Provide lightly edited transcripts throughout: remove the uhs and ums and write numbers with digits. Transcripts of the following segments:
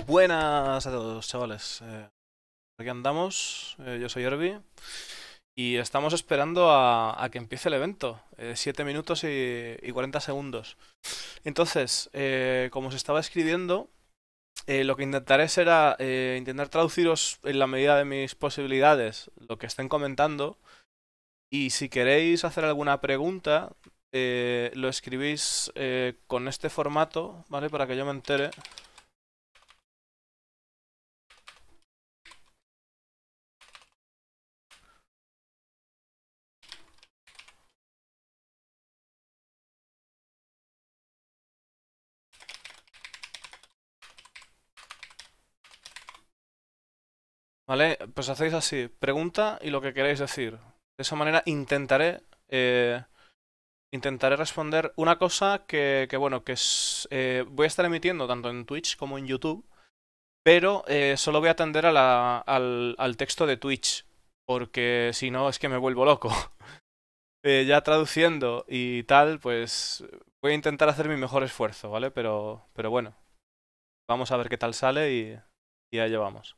Buenas a todos, chavales. Aquí andamos, yo soy Herbi y estamos esperando a que empiece el evento. 7 minutos y 40 segundos. Entonces, como os estaba escribiendo, lo que intentaré será intentar traduciros en la medida de mis posibilidades lo que estén comentando. Y si queréis hacer alguna pregunta, lo escribís con este formato, ¿vale? Para que yo me entere. ¿Vale? Pues hacéis así, pregunta y lo que queréis decir. De esa manera intentaré responder una cosa bueno, voy a estar emitiendo tanto en Twitch como en YouTube, pero solo voy a atender al texto de Twitch, porque si no es que me vuelvo loco. Ya traduciendo y tal, pues voy a intentar hacer mi mejor esfuerzo, ¿vale? Pero bueno, vamos a ver qué tal sale y allá vamos.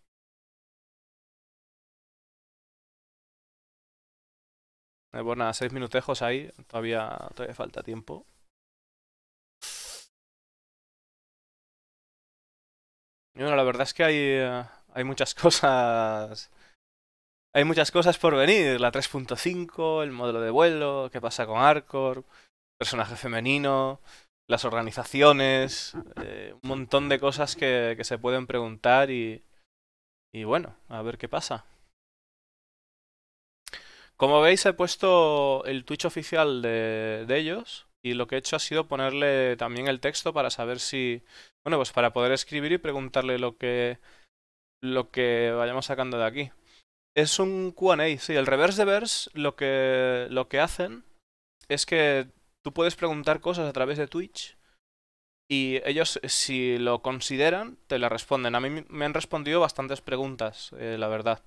Pues nada, 6 minutejos ahí, todavía falta tiempo. Y bueno, la verdad es que hay muchas cosas. Hay muchas cosas por venir. La 3.5, el modelo de vuelo, qué pasa con Arcor, personaje femenino, las organizaciones, un montón de cosas que se pueden preguntar y bueno, a ver qué pasa. Como veis, he puesto el Twitch oficial de ellos y lo que he hecho ha sido ponerle también el texto para saber si, bueno, pues para poder escribir y preguntarle lo que vayamos sacando de aquí. Es un Q&A, sí. El reverse de verse lo que hacen es que tú puedes preguntar cosas a través de Twitch y ellos, si lo consideran, te la responden. A mí me han respondido bastantes preguntas, la verdad.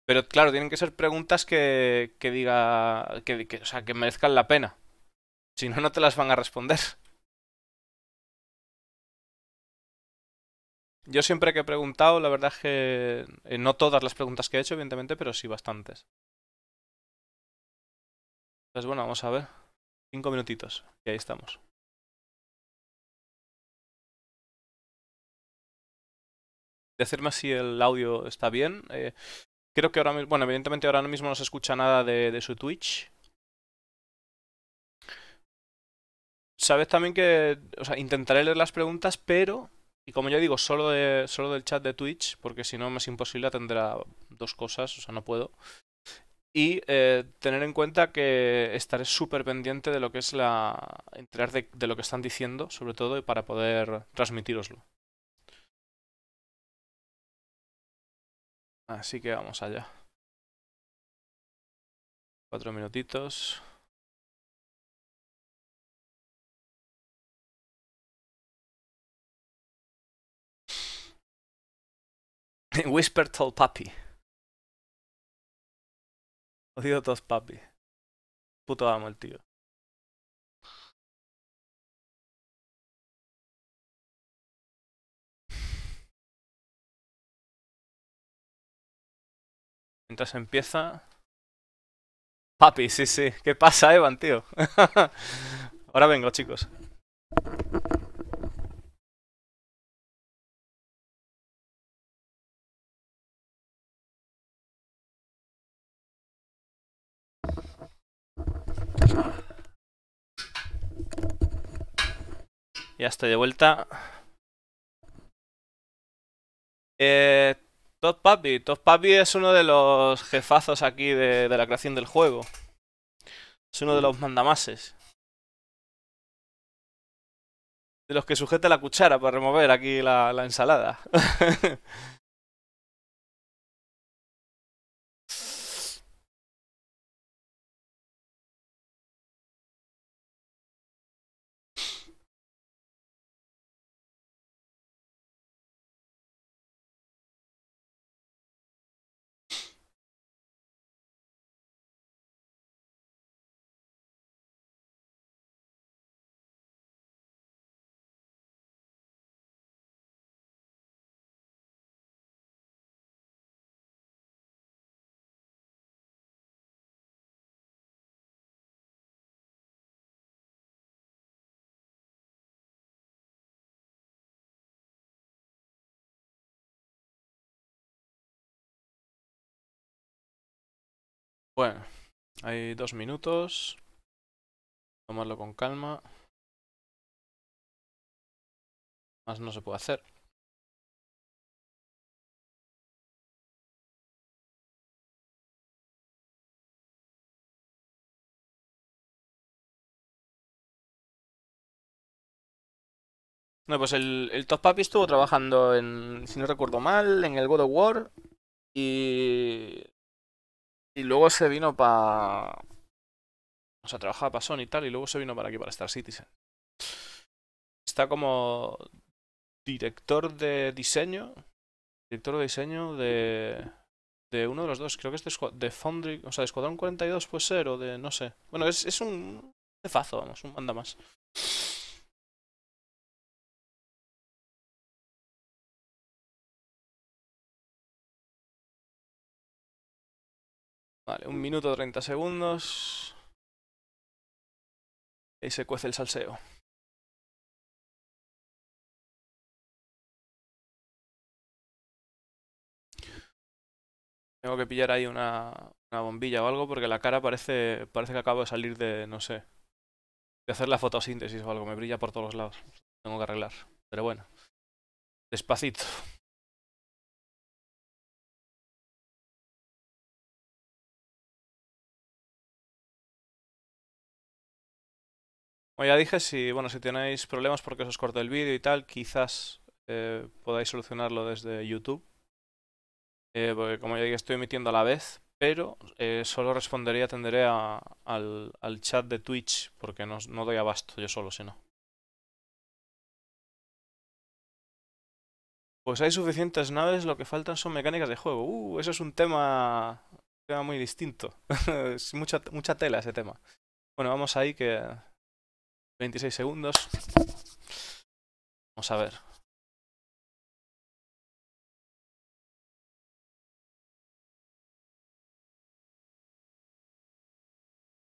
Pero claro, tienen que ser preguntas que diga, o sea, que merezcan la pena. Si no, no te las van a responder. Yo siempre que he preguntado, la verdad es que no todas las preguntas que he hecho, evidentemente, pero sí bastantes. Entonces, bueno, vamos a ver. 5 minutitos. Y ahí estamos. Decirme si el audio está bien. Creo que ahora mismo, bueno, evidentemente ahora mismo no se escucha nada de su Twitch. Sabes también que, o sea, intentaré leer las preguntas, pero, y como ya digo, solo del chat de Twitch, porque si no me es imposible atender a dos cosas, o sea, no puedo. Y tener en cuenta que estaré súper pendiente de lo que es enterar de lo que están diciendo, sobre todo, y para poder transmitíroslo. Así que vamos allá. 4 minutitos. Whisper told Papi. Odio todos Papi. Puto amo el tío. Mientras empieza. Papi, sí, sí. ¿Qué pasa, Evan, tío? Ahora vengo, chicos. Ya estoy de vuelta. Eh, Todd Papi es uno de los jefazos aquí de la creación del juego. Es uno de los mandamases. De los que sujeta la cuchara para remover aquí la ensalada. Bueno, hay 2 minutos. Tomarlo con calma. Más no se puede hacer. No, pues el Top Papi estuvo trabajando en, si no recuerdo mal, en el God of War. Y luego se vino para... O sea, trabajaba para Sony y tal, y luego se vino para aquí, para Star Citizen. Está como director de diseño. Director de diseño de uno de los dos. Creo que es de Foundry, o sea, de Escuadrón 42 puede ser, o de... no sé. Bueno, es un jefazo, vamos, un manda más. Vale, 1 minuto 30 segundos. Y se cuece el salseo. Tengo que pillar ahí una bombilla o algo porque la cara parece que acabo de salir de, no sé, de hacer la fotosíntesis o algo. Me brilla por todos los lados. Tengo que arreglar. Pero bueno, despacito. Como ya dije, si tenéis problemas porque os corto el vídeo y tal, quizás podáis solucionarlo desde YouTube. Porque como ya dije, estoy emitiendo a la vez, pero solo atenderé al chat de Twitch, porque no doy abasto yo solo, si no. Pues hay suficientes naves, lo que faltan son mecánicas de juego. Eso es un tema muy distinto. Es mucha tela ese tema. Bueno, vamos ahí que 26 segundos. Vamos a ver.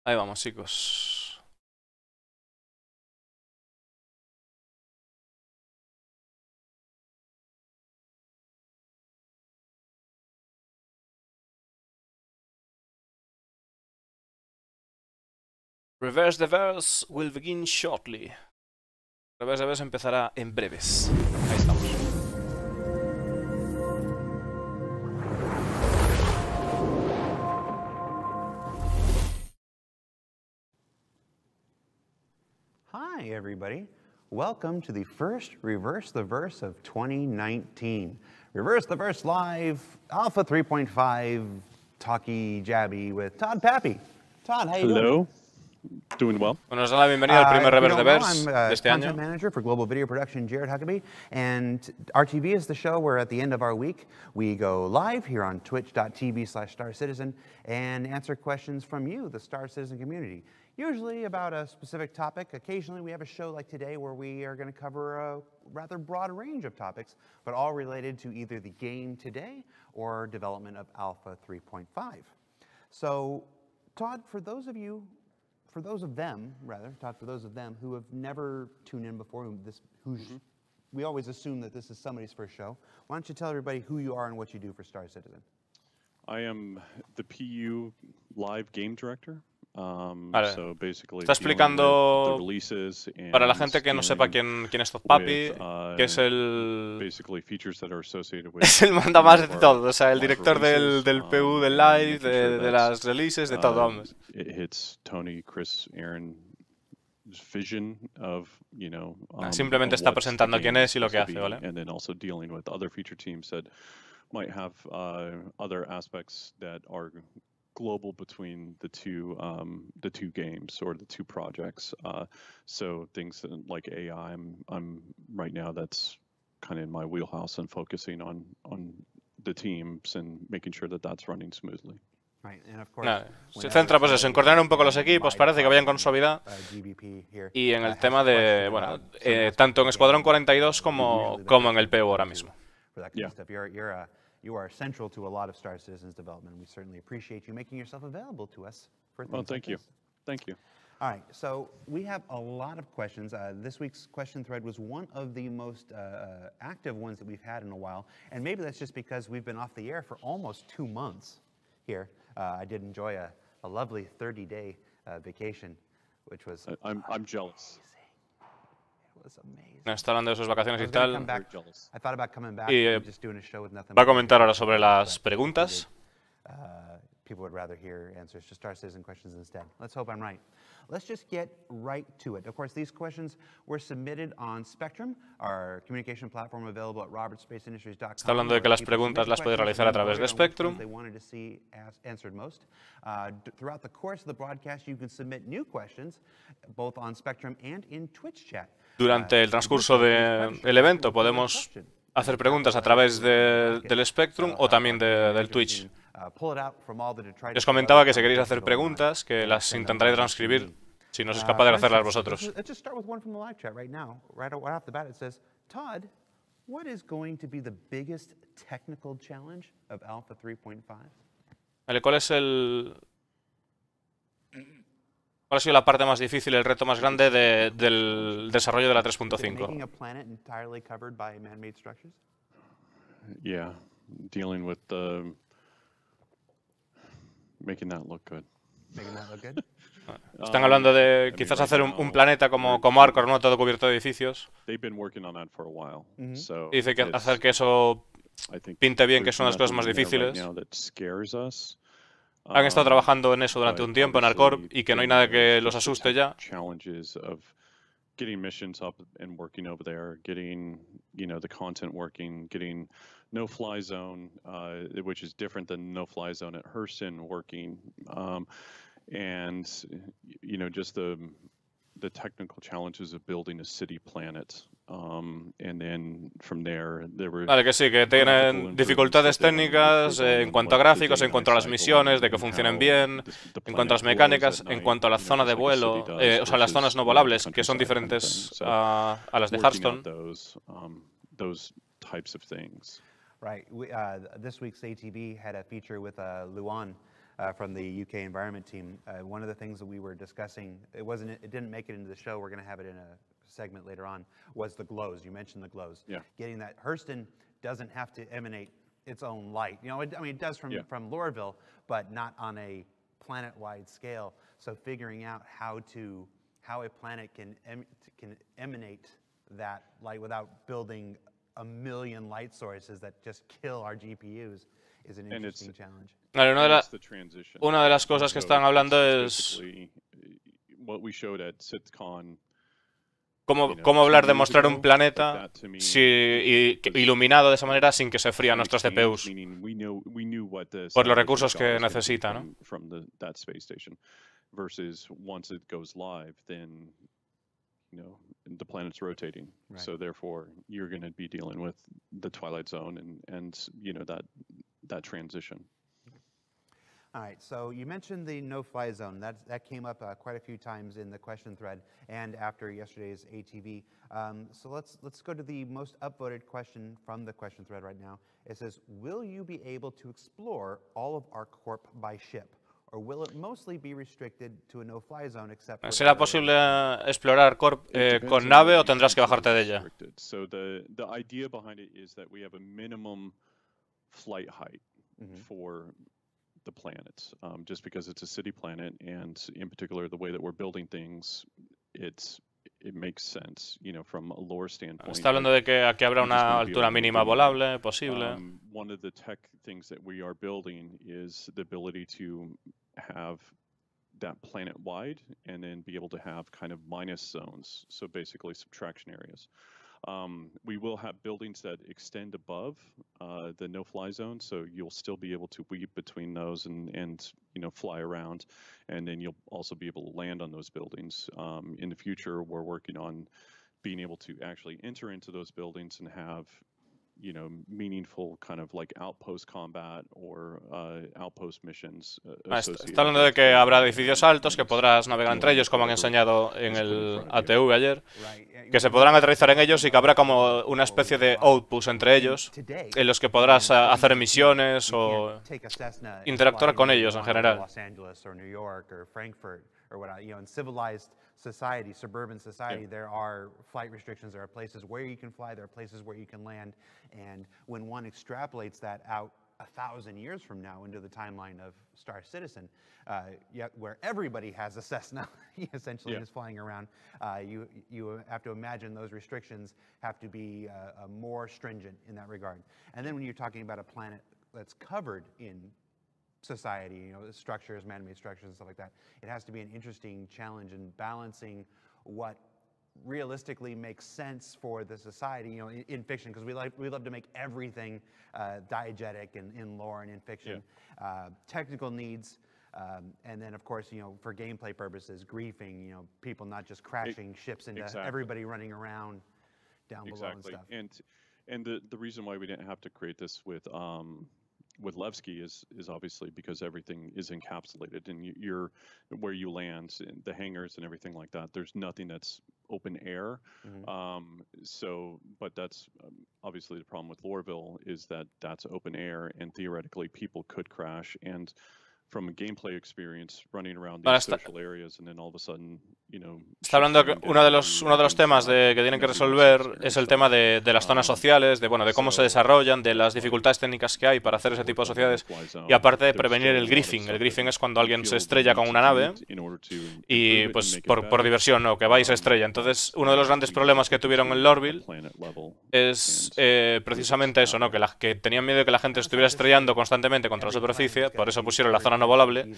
Ahí vamos, chicos. Reverse the verse will begin shortly. Reverse the verse empezará en breves. Ahí estamos. Hi, everybody. Welcome to the first Reverse the Verse of 2019. Reverse the Verse Live, Alpha 3.5, talky jabby with Todd Pappy. Todd, how you doing? Hello. Doing well. Bueno, nos da la bienvenida al primer Reverse the Verse de este I'm año. content manager for global video production, Jared Huckabee, and RTV is the show where at the end of our week we go live here on twitch.tv/StarCitizen and answer questions from you, the Star Citizen community. Usually about a specific topic. Occasionally we have a show like today where we are going to cover a rather broad range of topics, but all related to either the game today or development of Alpha 3.5. So, Todd, for those of them who have never tuned in before, we always assume that this is somebody's first show. Why don't you tell everybody who you are and what you do for Star Citizen? I am the PU live game director. Vale. So basically Está explicando para la gente que no sepa quién es Top Papi, que es el es el manda más de todo, o sea, el director del PU, del live, de las releases, de todo, vamos. It's Tony, Chris, Aaron vision of, simplemente está presentando quién es y lo que hace, ¿vale? And then also dealing with other feature teams that might have other aspects that are global between the two games or the two projects. So things like AI, I'm right now, that's kind of in my wheelhouse and focusing on the teams and making sure that that's running smoothly. Right, and of course, se centra pues eso, en coordinar un poco los equipos, parece que vayan con suavidad, y en el tema de, bueno, tanto en Escuadrón 42 como en el PU ahora mismo. You are central to a lot of Star Citizen's development. We certainly appreciate you making yourself available to us for things thank you. Thank you. All right, so we have a lot of questions. This week's question thread was one of the most active ones that we've had in a while, and maybe that's just because we've been off the air for almost 2 months here. I did enjoy a lovely 30-day vacation, which was I'm jealous. It was amazing. Está hablando de sus vacaciones I y was gonna tal. come back. I thought about coming back Y and just doing a show with nothing va a but comentar ahora videos, sobre but las I preguntas. figured, people would rather hear answers to Star Citizen questions instead. Let's hope I'm right. Let's just get right to it. Of course, these questions were submitted on Spectrum, our communication platform available at robertspaceindustriescom. Está hablando de que las preguntas las puede realizar a través de Spectrum. They wanted to see answered most. Throughout the course of the broadcast, you can submit new questions, both on Spectrum and in Twitch chat. Durante el transcurso del evento podemos hacer preguntas a través del Spectrum o también del Twitch. Les comentaba que si queréis hacer preguntas, que las intentaré transcribir si no sois capaz de hacerlas vosotros. Let's just start with one from the live chat right now. Right off the bat, it says, Todd, what is going to be the biggest technical challenge of Alpha 3.5? ¿Cuál ha sido la parte más difícil, el reto más grande del desarrollo de la 3.5? Making a planet entirely covered by man-made structures? Yeah, dealing with making that look good. Making that look good? Están hablando de quizás hacer un planeta como Arcor, ¿no? Todo cubierto de edificios. They've been working on that for a while. So Dice que hacer que eso pinte bien, que es una de las cosas más difíciles. Han estado trabajando en eso durante un tiempo en Arcor y que no hay nada que los asuste ya. Getting missions up and working over there, getting the content working, getting no-fly zone, which is different than no-fly zone at Hurston working, and just the technical challenges of building a city planet. And then from there were Vale, que sí, que tienen dificultades técnicas en cuanto a gráficos, en cuanto a las misiones, de que funcionen bien, en cuanto a las mecánicas, en cuanto a la zona de vuelo, o sea, las zonas no volables, que son diferentes a las de Hearthstone. Those types of things. Right. This week's ATV had a feature with Luan from the UK Environment Team. One of the things that we were discussing, it didn't make it into the show. We're going to have it in a segment later on, was the glows. You mentioned the glows. Yeah. Getting that Hurston doesn't have to emanate its own light. It does from Lorville, but not on a planet-wide scale. So figuring out how a planet can emanate that light without building a million light sources that just kill our GPUs is an interesting challenge. Vale, una de las cosas que están hablando es cómo hablar de mostrar un planeta iluminado de esa manera sin que se frían nuestros CPUs por los recursos que necesita, ¿no? Versus once it goes live, then the planet's rotating. Right. So therefore, you're going to be dealing with the twilight zone and that transition. All right, so you mentioned the no-fly zone. That came up quite a few times in the question thread and after yesterday's ATV. So let's go to the most upvoted question from the question thread right now. It says, will you be able to explore all of ArcCorp by ship? Or will it mostly be restricted to a no-fly zone except for ¿Será posible explorar Corp con nave o tendrás que bajarte de ella? So the idea behind it is that we have a minimum flight height for the planet, just because it's a city planet, and in particular the way that we're building things, it makes sense, from a lore standpoint. Está hablando de que aquí habrá una altura mínima volable posible. One of the tech things that we are building is the ability to have that planet wide and then be able to have kind of minus zones, so basically subtraction areas. We will have buildings that extend above the no-fly zone, so you'll still be able to weave between those and fly around, and then you'll also be able to land on those buildings. In the future, we're working on being able to actually enter into those buildings and have meaningful kind of like outpost combat or outpost missions. Está hablando de que habrá edificios altos que podrás navegar entre ellos, como han enseñado en el ATV ayer, que se podrán aterrizar en ellos y que habrá como una especie de outpost entre ellos, en los que podrás hacer misiones o interactuar con ellos en general. Or what, in civilized society, suburban society, there are flight restrictions. There are places where you can fly. There are places where you can land. And when one extrapolates that out 1,000 years from now into the timeline of Star Citizen, yet where everybody has a Cessna essentially is flying around. You have to imagine those restrictions have to be more stringent in that regard. And then when you're talking about a planet that's covered in society, you know, structures, man-made structures and stuff like that, it has to be an interesting challenge in balancing what realistically makes sense for the society, you know, in fiction, because we love to make everything diegetic and in lore and in fiction. Technical needs, and then of course, you know, for gameplay purposes, griefing, you know, people not just crashing ships into everybody running around down below and stuff. And the reason why we didn't have to create this with Levski is obviously because everything is encapsulated, and you're where you land, the hangars and everything like that. There's nothing that's open air. But that's obviously the problem with Lorville is that that's open air, and theoretically people could crash. And from a gameplay experience, running around these social areas, and then all of a sudden, you know. Está hablando que uno de los temas que tienen que resolver es el tema de las zonas sociales, de cómo se desarrollan, de las dificultades técnicas que hay para hacer ese tipo de sociedades, y aparte de prevenir el griefing. El griefing es cuando alguien se estrella con una nave y pues por diversión, ¿no? Que va y se estrella. Entonces, uno de los grandes problemas que tuvieron en Lorville es precisamente eso, ¿no? Que tenían miedo de que la gente estuviera estrellando constantemente contra la superficie, por eso pusieron la zona no volable,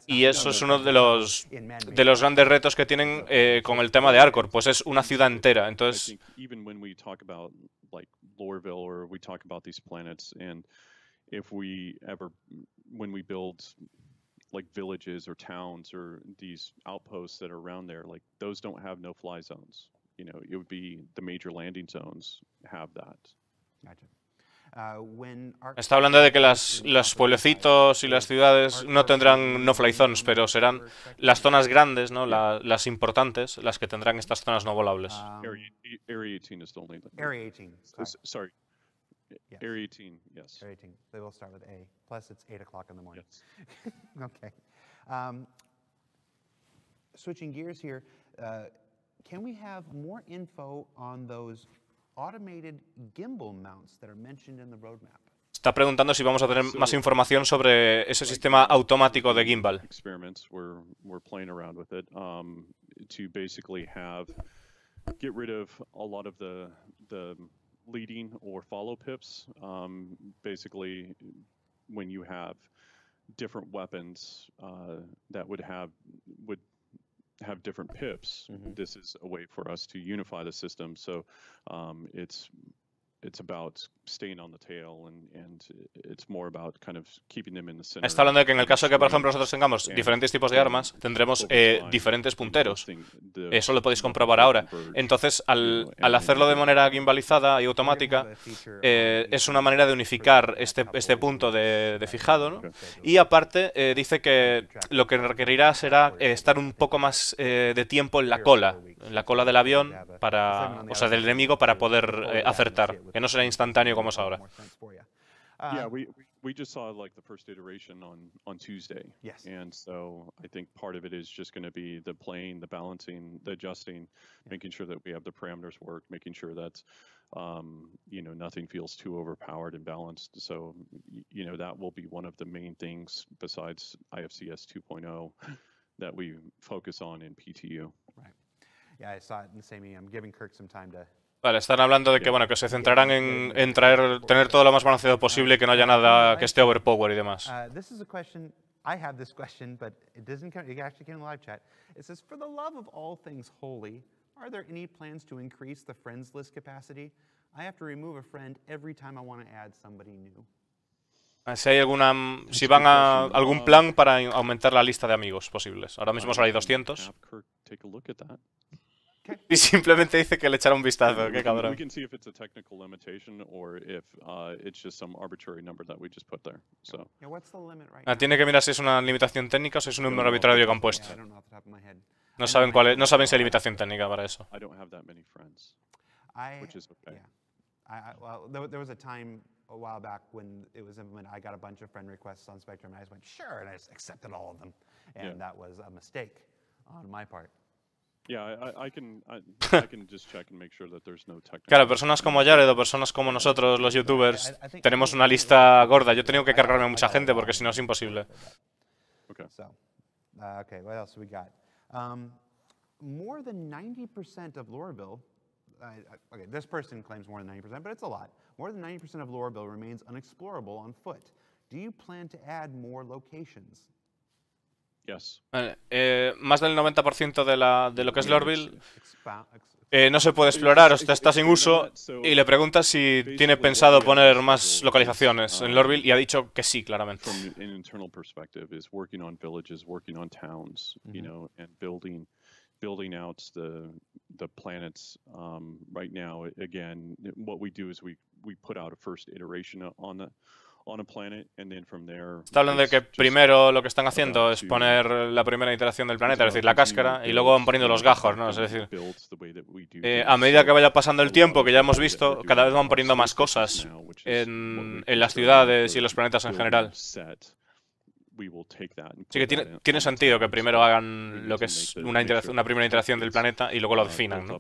y eso es uno de los grandes retos que tienen con el tema de Arcor, pues es una ciudad entera. Entonces, even when we talk about like Lorville, or we talk about these planets, and if we ever, when we build like villages or towns or these outposts that are around there, like those don't have no-fly zones. You know, it would be the major landing zones have that. Gotcha. Está hablando de que los pueblecitos y las ciudades no tendrán no-fly zones, pero serán las zonas grandes, ¿no? Las importantes, las que tendrán estas zonas no volables. Area 18 is the only. Area 18. Sorry. Yes. Area 18, yes. Area 18. They will start with A. Plus, it's 8 o'clock in the morning. Yes. Okay. Switching gears here, can we have more info on those automated gimbal mounts that are mentioned in the roadmap? Está preguntando si vamos a tener más información sobre ese sistema automático de gimbal. Experiments we're playing around with it to basically get rid of a lot of the leading or follow pips. Basically, when you have different weapons that would have different pips, this is a way for us to unify the system. So it's about staying on the tail, and it's more about kind of keeping them in the center. Está hablando de que en el caso de que, por ejemplo, nosotros tengamos diferentes tipos de armas, tendremos diferentes punteros. Eso lo podéis comprobar ahora. Entonces, al hacerlo de manera gimbalizada y automática, es una manera de unificar este punto de fijado, ¿no? Y aparte, dice que lo que requerirá será estar un poco más de tiempo en la cola del avión, o sea, del enemigo, para poder acertar. Que no será instantáneo como es ahora. Yeah, we just saw like the first iteration on Tuesday. Yes. And so I think part of it is just going to be the playing, the balancing, the adjusting, making sure that we have the parameters work, making sure that you know, nothing feels too overpowered and balanced. So you know, that will be one of the main things besides IFCS 2.0 that we focus on in PTU. Right. Yeah, I saw it in the same. I'm giving Kirk some time to. Vale, están hablando de que que se centrarán en tener todo lo más balanceado posible, que no haya nada que esté overpower y demás. This is a question. I have this question, but it actually came in the live chat. It says, "For the love of all things holy, are there any plans to increase the friends list capacity? I have to remove a friend every time I want to add somebody new." Si van a algún plan para aumentar la lista de amigos posibles. Ahora mismo solo hay 200. Y simplemente dice que le echará un vistazo. Qué cabrón. We can see if it's a technical limitation or if it's just some arbitrary number that we just put there. So. Yeah, what's the limit right now? Tiene que mirar si es una limitación técnica o si es un número arbitrario que han puesto. No saben si hay limitación técnica para eso. I don't have that many friends, which is okay. Yeah. Well, there was a time a while back when it was implemented. I got a bunch of friend requests on Spectrum, and I just went, sure, and I just accepted all of them. And that was a mistake on my part. Claro, personas como Jared o personas como nosotros, los youtubers, tenemos una lista gorda. Yo he tenido que cargarme a mucha gente porque si no es imposible. Okay, what else we got? More than 90% of Lorville, okay, this person claims more than 90%, but it's a lot. More than 90% of Lorville remains unexplorable on foot. Do you plan to add more locations? Yes. Más del 90% de lo que es Lorville no se puede explorar o está sin uso, y le preguntas si tiene pensado poner más localizaciones en Lorville y ha dicho que sí, claramente. Building out the planets right now. Again, what we do is we put out a first iteration on a planet, and then from there. Está hablando de que primero lo que están haciendo es poner la primera iteración del planeta, es decir, la cáscara, y luego van poniendo los gajos, ¿no? Es decir, a medida que vaya pasando el tiempo, que ya hemos visto, cada vez van poniendo más cosas en las ciudades y en los planetas en general. Así que tiene sentido que primero hagan lo que es una primera iteración del planeta y luego lo definan, ¿no?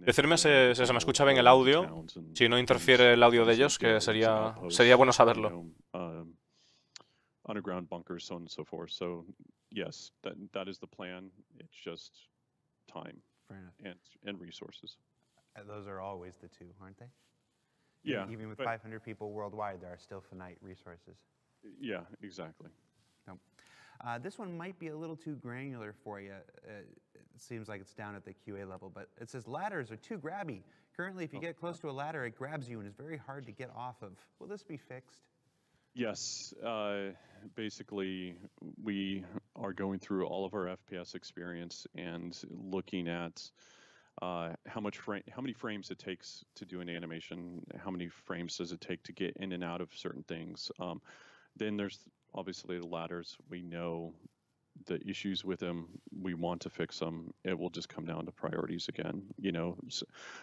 Decirme si se me escucha bien el audio, si no interfiere el audio de ellos, que sería bueno saberlo. Underground bunkers, so on and so forth. So yes, that is the plan. It's just time and resources. Those are always the two, aren't they? Yeah. Even with 500 people worldwide, there are still finite resources. Yeah, exactly. No. This one might be a little too granular for you. It seems like it's down at the QA level, but it says ladders are too grabby. Currently, if you get close to a ladder, it grabs you and is very hard to get off of. Will this be fixed? Yes. Basically, we are going through all of our FPS experience and looking at how many frames it takes to do an animation, how many frames does it take to get in and out of certain things. Then there's obviously the ladders. We know the issues with them. We want to fix them. It will just come down to priorities again, you know.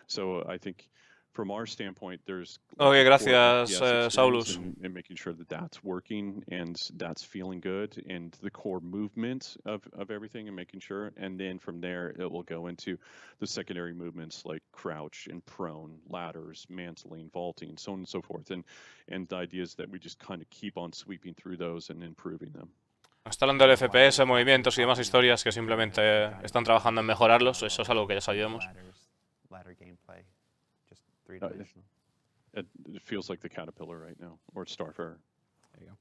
So I think from our standpoint, there's okay, gracias, Saulus. And making sure that that's working and that's feeling good, and the core movement of everything, and making sure. And then from there, it will go into the secondary movements like crouch and prone, ladders, mantling, vaulting, so on and so forth. And the idea is that we just kind of keep on sweeping through those and improving them. Está hablando del FPS, movimientos y demás historias que simplemente están trabajando en mejorarlos. Eso es algo que ya sabíamos. Ladder gameplay. It feels like the Caterpillar right now, or Starfarer. There you go.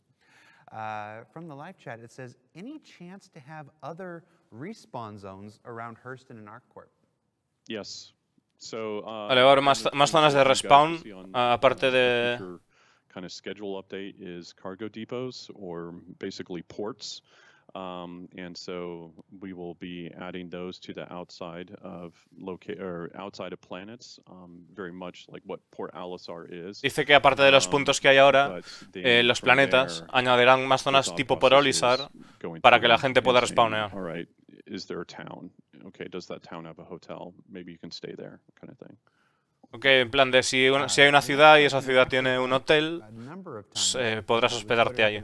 From the live chat, it says, any chance to have other respawn zones around Hurston and ArcCorp? Yes. So, vale, ahora más zonas de respawn, aparte de... Kind of schedule update is cargo depots, or basically ports. And so we will be adding those to the outside of planets, very much like what Port Alisar is. Dice que aparte de los puntos que hay ahora, los planetas añadirán más zonas tipo Port Alisar para que la gente pueda respawnear. All right, is there a town? Okay, does that town have a hotel? Maybe you can stay there, kind of thing. Okay, en plan de si hay una ciudad y esa ciudad tiene un hotel, podrás hospedarte allí.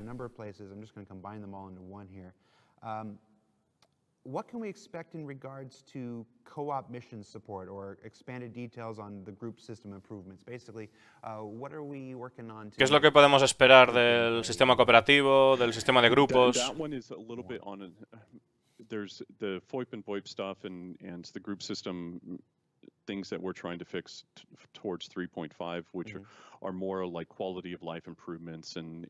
What can we expect in regards to co-op mission support or expanded details on the group system improvements? Basically, what are we working on? ¿Qué es lo que podemos esperar del sistema cooperativo, del sistema de grupos? That one is a little bit on there's the FOIP and VoIP stuff and the group system things that we're trying to fix towards 3.5, which are more like quality of life improvements and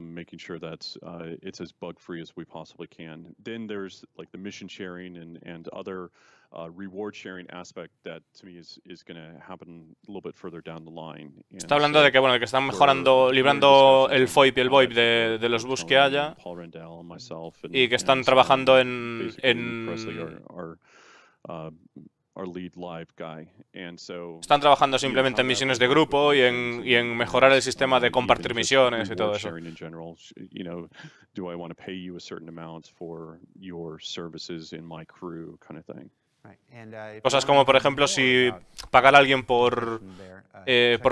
making sure that it's as bug-free as we possibly can. Then there's like the mission sharing and other reward sharing aspect that to me is going to happen a little bit further down the line. Está hablando de que bueno, de que están mejorando, librando el FOIP y el VoIP de los bus que haya y que están trabajando en our lead live guy. And so, están trabajando simplemente en misiones de grupo y en mejorar el sistema de compartir misiones y todo eso. You know, do I want to pay you a certain amount for your services in my crew, kind of thing. Cosas como, por ejemplo, si pagar a alguien por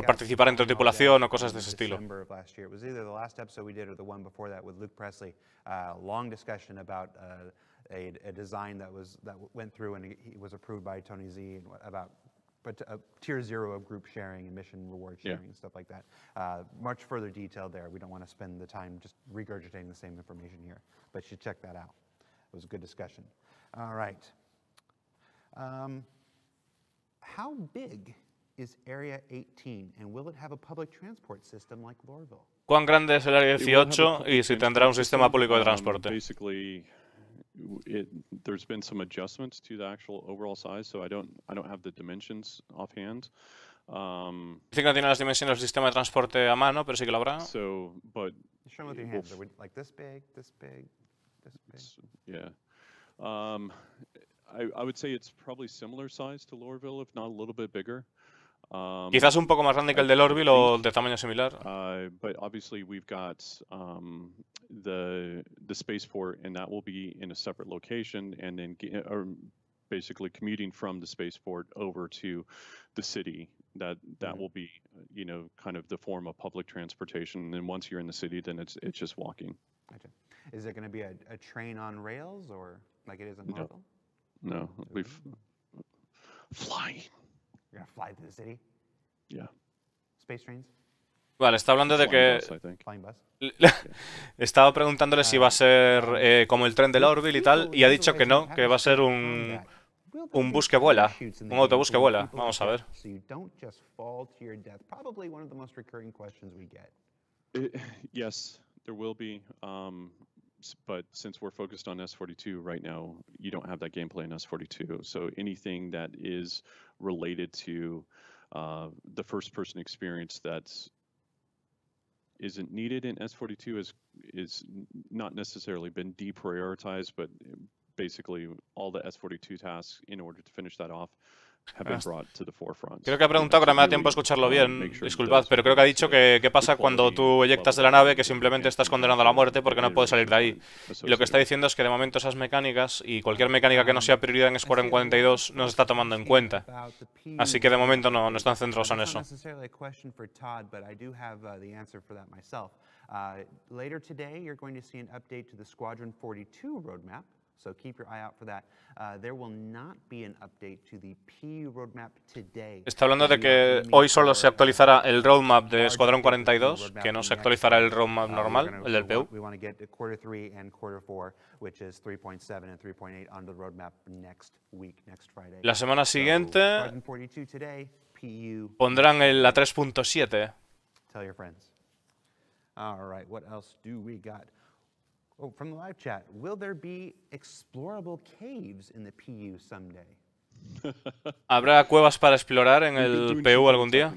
participar en tu tripulación o cosas de ese estilo. A design that went through and he was approved by Tony Z about tier 0 of group sharing and mission reward sharing and stuff like that. Much further detail there. We don't want to spend the time just regurgitating the same information here, but you should check that out. It was a good discussion. All right. How big is Area 18 and will it have a public transport system like Lorville? ¿Cuán grande es el Área 18 y si tendrá un sistema público de transporte? There's been some adjustments to the actual overall size, so I don't have the dimensions offhand. Dice que no tiene las dimensiones del sistema de transporte a mano, pero sí que lo habrá. Show them with your hands. Are we like this big, this big, this big? Yeah. I would say it's probably similar size to Lorville, if not a little bit bigger. Quizás un poco más grande que el de Lorville o de tamaño similar. But obviously we've got the spaceport, and that will be in a separate location, and then basically commuting from the spaceport over to the city. That will be, kind of the form of public transportation. And then once you're in the city, then it's just walking. Gotcha. Is there going to be a train on rails, or like it is in Marvel? No, we've flying. You're gonna fly through the city? Yeah. Space trains? Vale, está hablando de que... Flying bus? Estaba preguntándole si va a ser como el tren de Lorville y tal, y ha dicho que no, que va a ser un bus que vuela, un autobús que vuela. Vamos a ver. Yes, there will be, but since we're focused on S42 right now, you don't have that gameplay in S42. So anything that is related to the first-person experience that isn't needed in S42 is not necessarily been deprioritized, but basically all the S42 tasks in order to finish that off have been brought to the forefront. Creo que ha preguntado, que no me da tiempo a escucharlo bien, disculpad, pero creo que ha dicho que qué pasa cuando tú eyectas de la nave, que simplemente estás condenado a la muerte porque no puedes salir de ahí. Y lo que está diciendo es que de momento esas mecánicas y cualquier mecánica que no sea prioridad en Squadron 42 no se está tomando en cuenta. Así que de momento no están centrados en eso. Later today, you're going to see an update to the Squadron 42 roadmap. So keep your eye out for that. There will not be an update to the P roadmap today. Está hablando de que hoy solo se actualizará el roadmap de Escuadrón 42, que no se actualizará el roadmap normal, el del PU. We want to get to quarter 3 and quarter 4, which is 3.7 and 3.8 on the roadmap next week, next Friday. La semana siguiente pondrán la 3.7. Tell your friends. All right, what else do we got? Oh, from the live chat, will there be explorable caves in the PU someday? ¿Habrá cuevas para explorar en el PU algún día?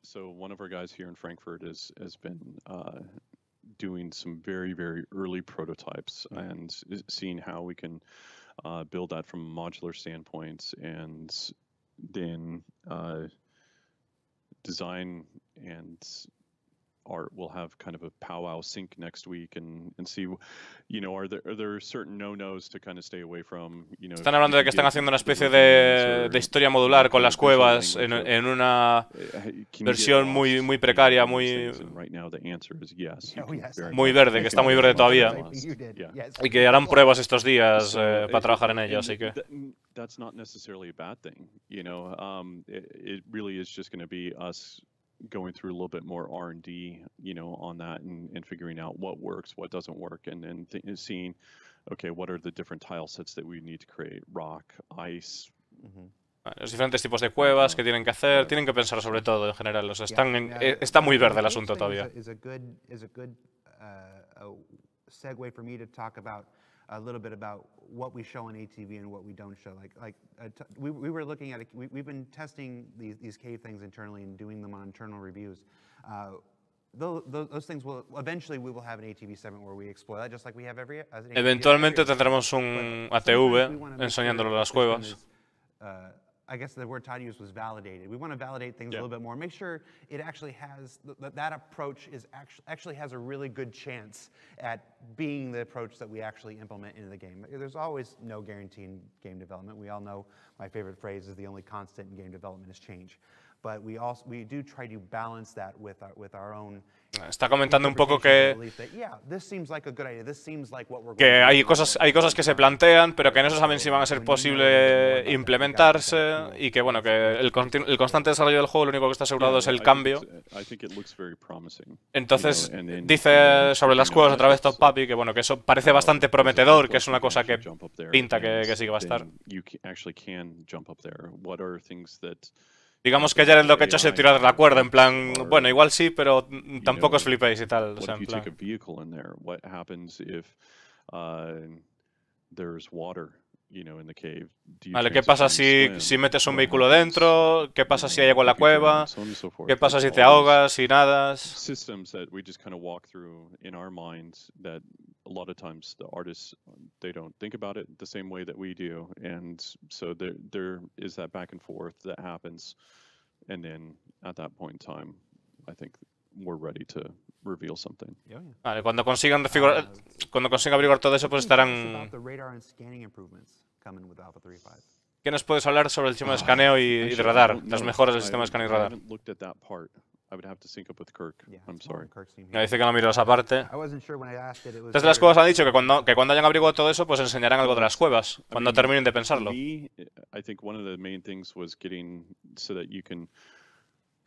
So one of our guys here in Frankfurt has been doing some very, very early prototypes and seeing how we can build that from a modular standpoint, and then design and art will have kind of a powwow sync next week and see, are there certain no-nos to kind of stay away from, Están hablando de que están haciendo una especie de historia modular con las cuevas en una versión muy precaria, muy verde, que está muy verde todavía, y que harán pruebas estos días para trabajar en ello, así que that's not necessarily a bad thing, it really is just going to be us going through a little bit more R&D, on that and figuring out what works, what doesn't work, and then seeing, okay, what are the different tile sets that we need to create, rock, ice. Los diferentes tipos de cuevas que tienen que hacer, tienen que pensar sobre todo en general. Está muy verde el asunto todavía. Is a good segue for me to talk about a little bit about what we show on ATV and what we don't show. We were looking at it. We've been testing these cave things internally and doing them on internal reviews. Those things will eventually we will have an ATV segment where we explore that, just like we have every. Eventualmente tendremos un ATV enseñándolo las cuevas. I guess the word Todd used was validated. We want to validate things a little bit more. Make sure it actually has, that approach is actually has a really good chance at being the approach that we actually implement into the game. There's always no guarantee in game development. We all know my favorite phrase is the only constant in game development is change. But we do try to balance that with our own. Está comentando un poco que hay cosas que se plantean, pero que no se saben si van a ser posible implementarse y que bueno, que el constante desarrollo del juego lo único que está asegurado es el cambio. Entonces dice sobre las cuevas otra vez Top Puppy que bueno, que eso parece bastante prometedor, que es una cosa que pinta que sí que va a estar. Digamos que Jared lo que ha hecho ha sido tirar la cuerda, en plan, bueno, igual sí, pero tampoco os flipéis y tal. O sea, en plan. Vale, ¿qué pasa si metes un vehículo dentro? ¿Qué pasa si hay agua en la cueva? ¿Qué pasa si te ahogas, si nadas? Systems that we just kind of walk through in our minds that a lot of times the artists, they don't think about it the same way that we do, and so there is that back and forth that happens, and then at that point in time, I think we're ready to reveal something. Vale, cuando consigan averiguar todo eso, pues estarán. ¿Qué nos puedes hablar sobre el sistema de escaneo y de radar? Las mejoras del sistema de escaneo y radar. Me dice que no miro esa parte. Desde las cuevas han dicho que cuando hayan averiguado todo eso, pues enseñarán algo de las cuevas, cuando terminen de pensarlo.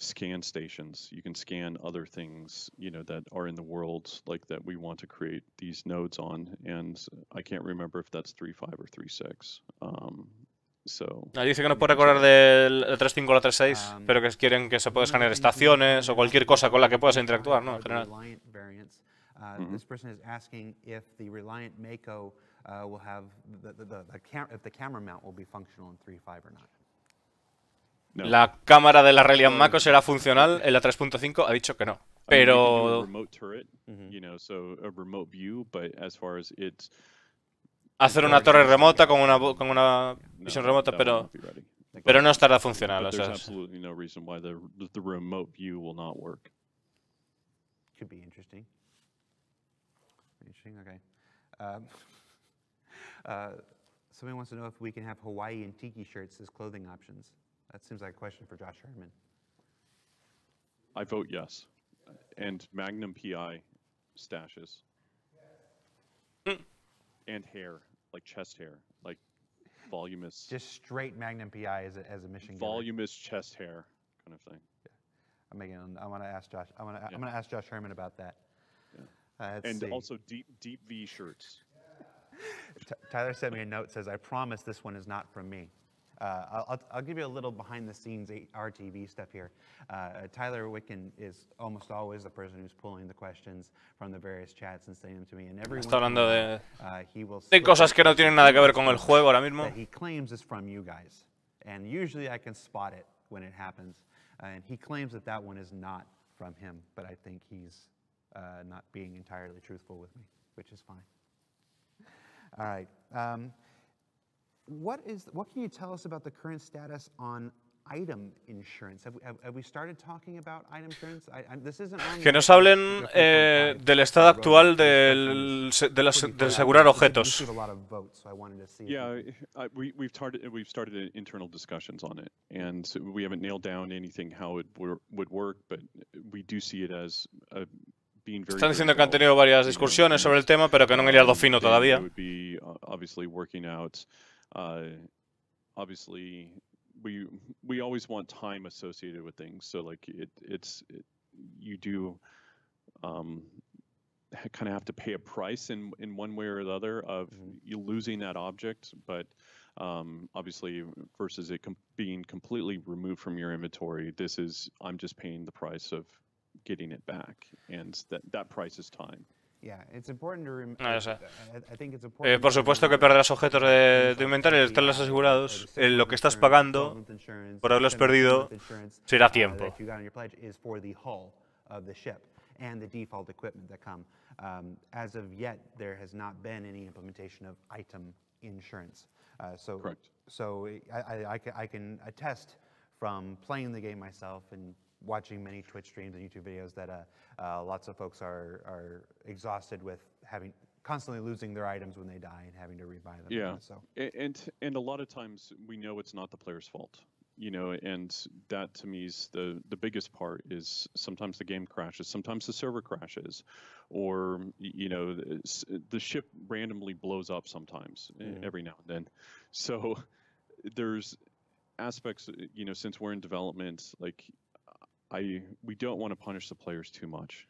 Scan stations, you can scan other things, you know, that are in the world, like that we want to create these nodes on, and I can't remember if that's 3.5 or 3.6. Dice que no puede recordar del 3.5 o la 3.6, pero que quieren que se pueda escanear estaciones o cualquier cosa con la que puedas interactuar, ¿no? En general. This person is asking if the Reliant Mako will have if the camera mount will be functional in 3.5 or not. No. La cámara de la Reliant Mako será funcional en la 3.5, ha dicho que no. Pero hacer una torre remota con una visión remota, pero no estará funcional. O sea, could be interesting. Okay. Somebody wants to know if we can have Hawaii and Tiki shirts as clothing options. That seems like a question for Josh Herman. I vote yes. And Magnum PI stashes. And hair, like chest hair, like voluminous. Just straight Magnum PI as a mission. Voluminous chest hair kind of thing. Yeah. I want to ask Josh. I'm gonna ask Josh Herman about that. Yeah. And also deep V shirts. Tyler sent me a note, says, I promise this one is not from me. I'll give you a little behind-the-scenes RTV stuff here. Tyler Wicken is almost always the person who's pulling the questions from the various chats and sending them to me. And every Está hablando de cosas que no tienen nada que ver con el juego ahora mismo. He claims is from you guys, and usually I can spot it when it happens. And he claims that one is not from him, but I think he's not being entirely truthful with me, which is fine. All right. What can you tell us about the current status on item insurance? Have we started talking about item insurance? This isn't on que nos hablen del estado actual del asegurar objetos. Yeah, we've started internal discussions on it, and so we haven't nailed down anything how it would work, but we do see it as being very. Están diciendo que han tenido varias discusiones sobre el tema, pero que no han hilado fino todavía. Obviously working out. Obviously, we always want time associated with things. So like you do kind of have to pay a price in one way or the other of you losing that object, but obviously versus it being completely removed from your inventory, I'm just paying the price of getting it back, and that price is time. Por supuesto que perderás objetos de tu inventario y estarlos asegurados. Lo que estás pagando por haberlos perdido será tiempo. And the default equipment that come. As of yet, there has not been any implementation of item insurance. So So I can attest from playing the game myself and watching many Twitch streams and YouTube videos that lots of folks are exhausted with constantly losing their items when they die and having to rebuy them. Yeah, So. and a lot of times we know it's not the player's fault, and that to me is the biggest part. Is sometimes the game crashes, sometimes the server crashes, or the ship randomly blows up sometimes every now and then. So there's aspects, since we're in development, like we don't want to punish the players too much.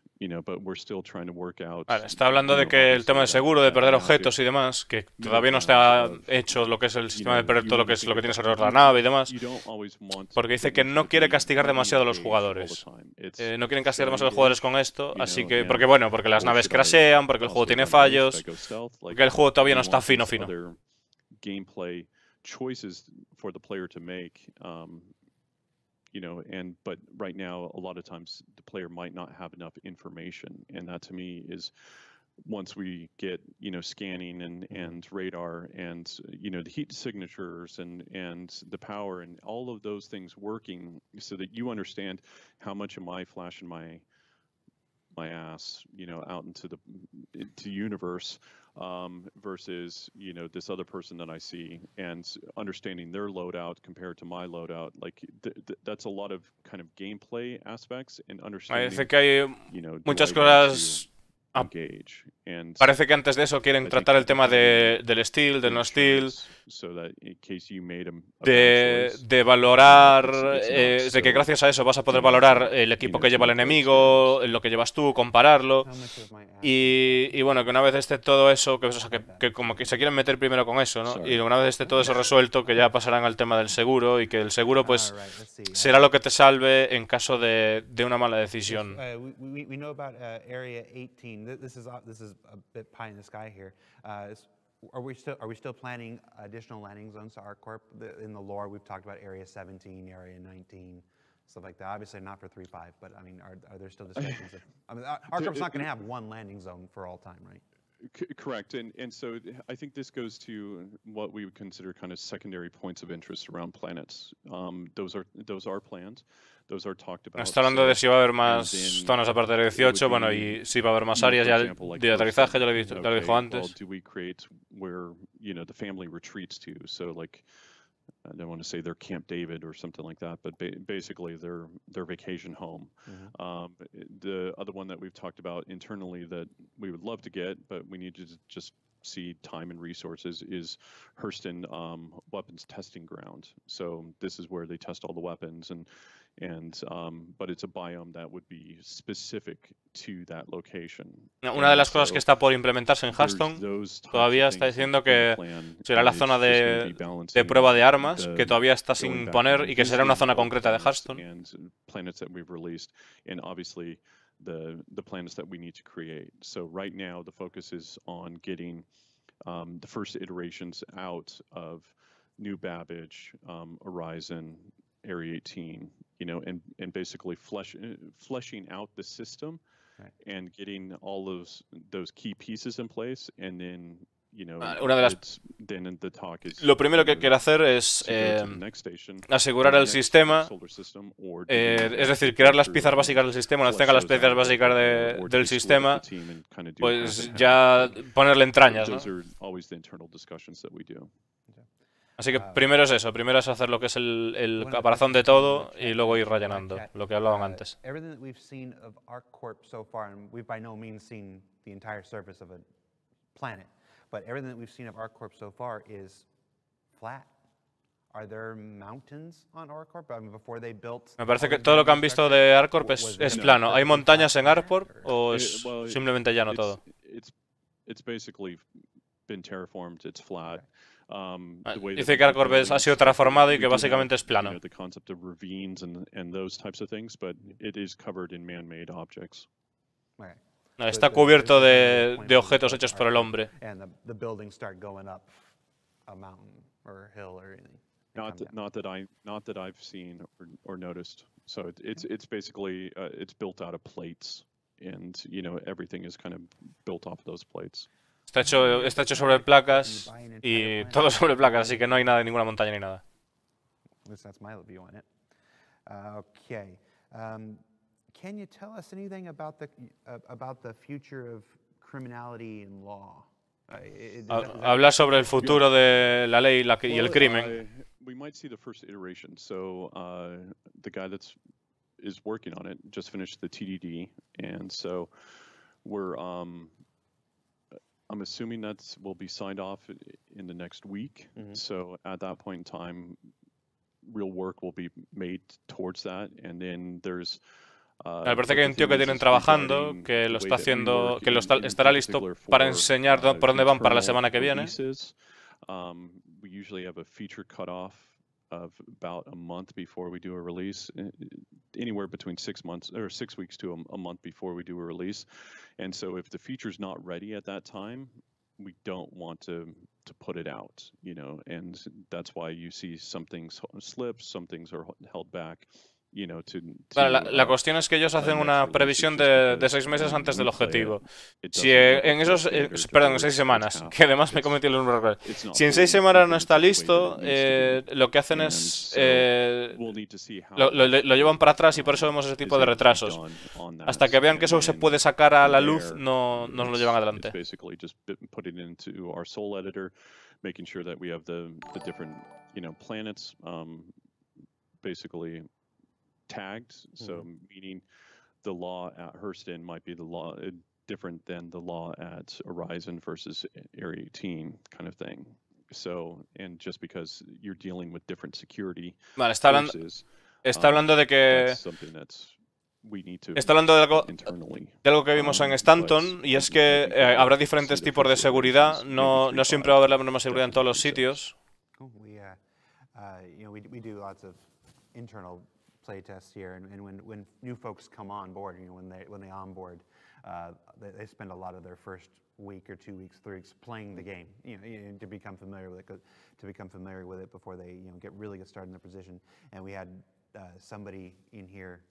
But we're still trying to work out. Vale, está hablando de que el tema del seguro, de perder objetos y demás, que todavía no está hecho lo que es el sistema de perder todo lo que tienes alrededor de la nave y demás, porque dice que no quiere castigar demdemasiado a los jugadores. No quieren castigar demasiado a los jugadores con esto, así que, porque las naves crashean, porque el juego tiene fallos, porque el juego todavía no está fino. Gameplay choices for the player to make. But right now, a lot of times the player might not have enough information, and that to me is once we get scanning and radar and the heat signatures and the power and all of those things working, so that you understand how much am I flashing my ass out into the universe versus this other person that I see, and understanding their loadout compared to my loadout, like that's a lot of kind of gameplay aspects and understanding. Parece que hay muchas cosas. Parece que antes de eso quieren tratar el tema del steal, del no steal, de valorar, de que gracias a eso vas a poder valorar el equipo que lleva el enemigo, lo que llevas tú, compararlo. Y bueno, que una vez esté todo eso, que como que se quieren meter primero con eso, ¿no? Y una vez esté todo eso resuelto, que ya pasarán al tema del seguro, y que el seguro pues será lo que te salve en caso de una mala decisión. We know about Area 18. This is a bit pie in the sky here. Are we still planning additional landing zones to ArcCorp? In the lore, we've talked about Area 17, Area 19, stuff like that. Obviously not for 3.5, but I mean, are there still discussions? ArcCorp's not going to have one landing zone for all time, right? Correct, and so I think this goes to what we would consider kind of secondary points of interest around planets. Those are planned. Those are talked about. Está hablando de si va a haber más zonas aparte del 18, bueno, y si va a haber más áreas ya de aterrizaje, ya lo dijo antes. Well, do we create where the family retreats to? So like, I don't want to say they're Camp David or something like that, but basically their vacation home. The other one that we've talked about internally that we would love to get, but we need to just see time and resources, is Hurston weapons testing ground. So this is where they test all the weapons, but it's a biome that would be specific to that location. Una de las cosas que está por implementarse en Hearthstone todavía está diciendo que será la zona de prueba de armas, que todavía está sin poner y que será una zona concreta de Hearthstone. Planets that we've released, and obviously the planets that we need to create. So right now the focus is on getting the first iterations out of New Babbage, Horizon, Area 18, and basically fleshing out the system, right, and getting all those key pieces in place, and then lo primero que quiere hacer es asegurar el sistema, es decir, crear las piezas básicas del sistema. Una vez tenga las piezas básicas del sistema, pues ya ponerle entrañas, ¿no? Así que primero es eso, primero es hacer lo que es el caparazón de todo y luego ir rellenando, lo que hablaban antes. Everything that we've seen of ArcCorp so far, and we've by no means seen the entire surface of a planet, but everything that we've seen of ArcCorp so far is flat. Are there mountains on ArcCorp? I mean, before they built. Me parece que todo lo que han visto de ArcCorp es plano. ¿Hay montañas en ArcCorp o es simplemente llano todo? It's basically been terraformed. It's flat. Dice que ArcCorp ha sido terraformado y que básicamente es plano. The concept of ravines and those types of things, but it is covered in man-made objects. Okay. Está cubierto de objetos hechos por el hombre. The buildings start going up a mountain or a hill or anything. Not that I've seen or noticed. So it's basically it's built out of plates, and everything is kind of built off those plates. Está hecho sobre placas y todo sobre placas, así que no hay nada, ninguna montaña ni nada. At least that's my view on it. Okay. Can you tell us anything about the future of criminality in law? Habla sobre el futuro de la ley y el crimen. We might see the first iteration. So the guy is working on it just finished the TDD, and so we're I'm assuming that will be signed off in the next week. So at that point in time, real work will be made towards that, and then there's Me parece que hay un tío que tienen trabajando, que lo está haciendo, que estará listo para enseñar por dónde van para la semana que viene. We usually have a feature cutoff of about a month before we do a release, anywhere between 6 months or 6 weeks to a month before we do a release. And so if the feature's not ready at that time, we don't want to put it out, you know, and that's why you see some things slip, some things are held back. La cuestión es que ellos hacen una previsión de 6 meses antes del objetivo. Si en esos, perdón, en 6 semanas, que además me cometí el número. Si en 6 semanas no está listo, lo que hacen es lo llevan para atrás y por eso vemos ese tipo de retrasos. Hasta que vean que eso se puede sacar a la luz, no nos lo llevan adelante. Tagged, so meaning the law at Hurston might be the law different than the law at Horizon versus Area 18 kind of thing. So, and just because you're dealing with different security forces, está hablando de que está hablando de algo que vimos en Stanton, y es que habrá diferentes tipos de seguridad, no siempre va a haber la misma seguridad en todos los sitios. We do lots of internal play tests here, and when new folks come on board, when they onboard, they spend a lot of their first week or 2 weeks, 3 weeks playing the game, to become familiar with it, before they get started in their position. And we had somebody in here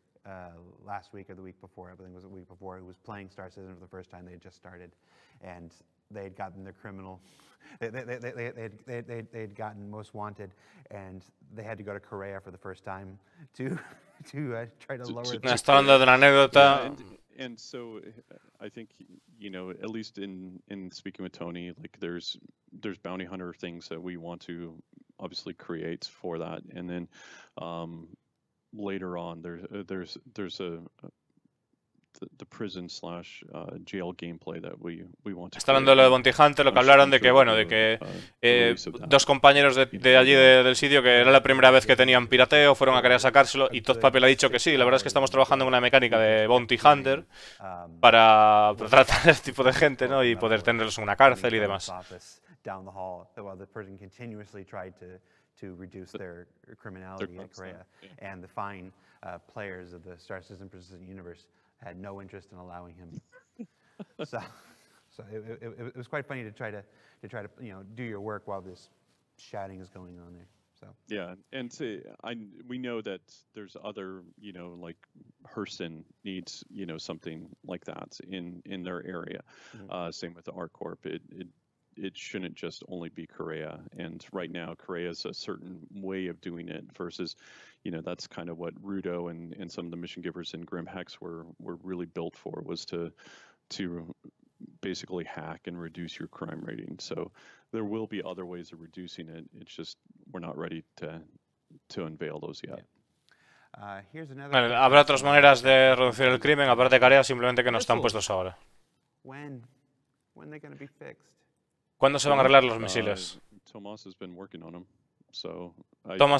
last week or the week before, I think it was the week before, who was playing Star Citizen for the first time. They had just started, and they had gotten their criminal. They had gotten most wanted, and they had to go to Korea for the first time to try to lower. Está hablando de una anécdota. And so I think at least in speaking with Tony, like there's bounty hunter things that we want to obviously create for that, and then later on there's the prison / jail gameplay that we want to. Está hablando de lo de Bounty Hunter, lo que hablaron de que, bueno, de que dos compañeros de allí del sitio, que era la primera vez que tenían pirateo, fueron a querer sacárselo, y Todd Papel ha dicho que sí. La verdad es que estamos trabajando en una mecánica de Bounty Hunter para tratar a este tipo de gente, ¿no? Y poder tenerlos en una cárcel y demás. To reduce their criminality in Korea, and the fine players of the Star Citizen Persistent Universe had no interest in allowing him. so it was quite funny to try to do your work while this chatting is going on there. So yeah, and we know that there's other like Hurston needs something like that in their area. Same with the ArcCorp. It shouldn't just only be Korea, and right now Korea is a certain way of doing it versus, that's kind of what Rudo and some of the mission givers in Grim Hex were really built for, was to basically hack and reduce your crime rating. So there will be other ways of reducing it. It's just we're not ready to unveil those yet. Habrá otras maneras de reducir el crimen aparte de Corea, simplemente que no están puestos ahora. When they're going to be fixed? ¿Cuándo se van a arreglar los misiles? Thomas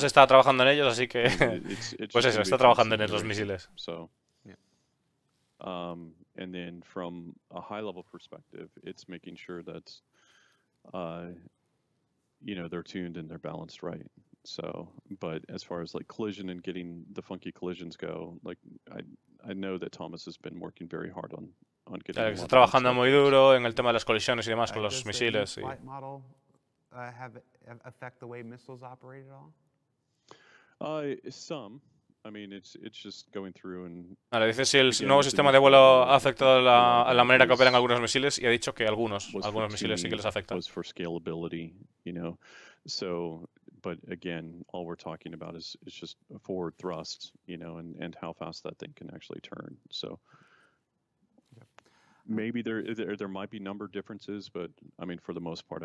está trabajando en ellos, así que pues eso, está trabajando en los misiles. And then from a high level perspective, it's making sure that they're tuned and they're balanced right. So, but as far as like collision and getting the funky collisions go, like I know that Thomas has been working very hard on getting. Está trabajando muy duro en el tema de las colisiones y demás con los misiles. Does the flight model affect the way missiles operate at all? Some. I mean, it's just going through and Vale, dice si el nuevo sistema de vuelo ha afectado a la manera que operan algunos misiles y ha dicho que algunos misiles sí que les afecta. Was for scalability, you know. So, but again, all we're talking about is just a forward thrust, you know, and how fast that thing can actually turn. So maybe there might be number differences, but I mean, for the most part,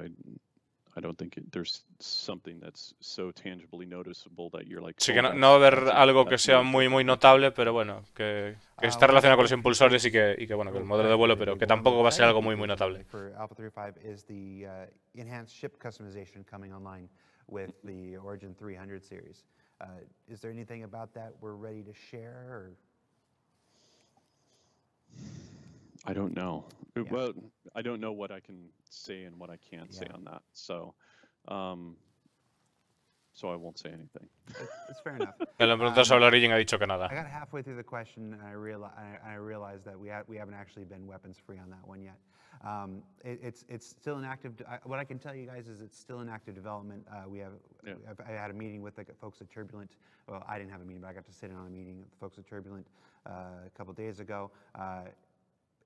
I don't think there's something that's so tangibly noticeable that you're like. Sí, que no va a haber algo que sea muy notable, pero bueno, que está relacionado con los impulsores y que bueno, que el modelo de vuelo, pero que tampoco va a ser algo muy notable. For Alpha 3.5 is the enhanced ship customization coming online with the Origin 300 series. Is there anything about that we're ready to share? Or? I don't know. Yeah. Well, I don't know what I can say and what I can't say on that. So, so I won't say anything. It's fair enough. El preguntado sobre Origin ha dicho que nada. I got halfway through the question and I realized that we haven't actually been weapons free on that one yet. It's still in active. What I can tell you guys is it's still in active development. I had a meeting with the folks at Turbulent. Well, I didn't have a meeting, but I got to sit in on a meeting with the folks at Turbulent a couple of days ago.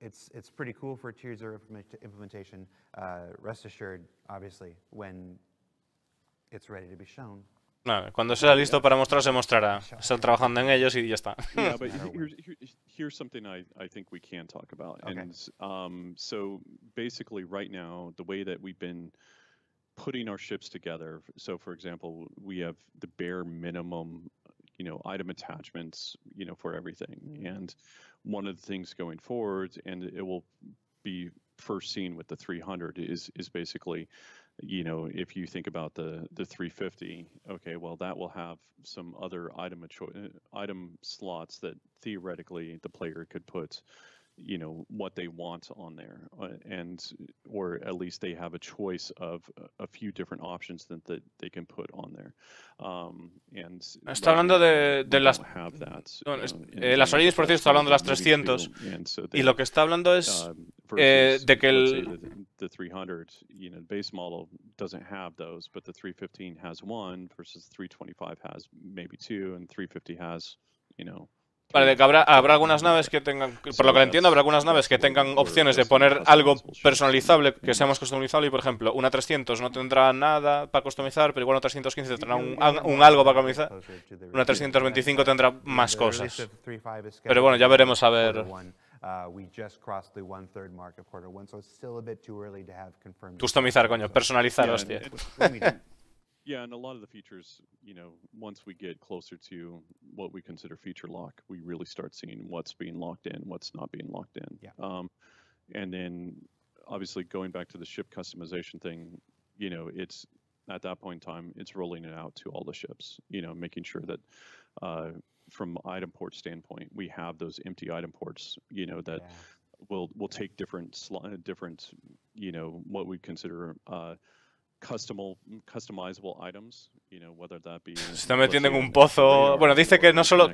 It's pretty cool for a Tier 0 implementation. Rest assured, obviously, when it's ready to be shown. No, cuando sea listo para mostrar, se mostrará. Están trabajando en ellos y ya está. Yeah, but here's something I think we can talk about. Okay. And so basically right now, the way that we've been putting our ships together, so for example, we have the bare minimum, you know, item attachments, you know, for everything. And one of the things going forward, and it will be first seen with the 300, is basically, you know, if you think about the 350, okay, well, that will have some other item slots that theoretically the player could put, you know, what they want on there, or at least they have a choice of a few different options that they can put on there. Está hablando de las las Origins, por cierto, está hablando de las 300 y lo que está hablando es de que the 300, you know, base model doesn't have those, but the 315 has one versus the 325 has maybe two, and 350 has, you know. Vale, que habrá algunas naves que tengan, por lo que entiendo, habrá algunas naves que tengan opciones de poner algo personalizable, que sea más customizable, y por ejemplo, una 300 no tendrá nada para customizar, pero igual una 315 tendrá un algo para customizar, una 325 tendrá más cosas. Pero bueno, ya veremos a ver. Customizar, coño, personalizar, hostia. Yeah, and a lot of the features, you know, once we get closer to what we consider feature lock, we really start seeing what's being locked in, what's not being locked in. Yeah. And then, obviously, going back to the ship customization thing, you know, it's at that point in time, it's rolling it out to all the ships. You know, making sure that from item port standpoint, we have those empty item ports. You know that will take different, you know, what we consider customizable items, you know, whether that be. Se está metiendo en un pozo. Bueno, dice que no solo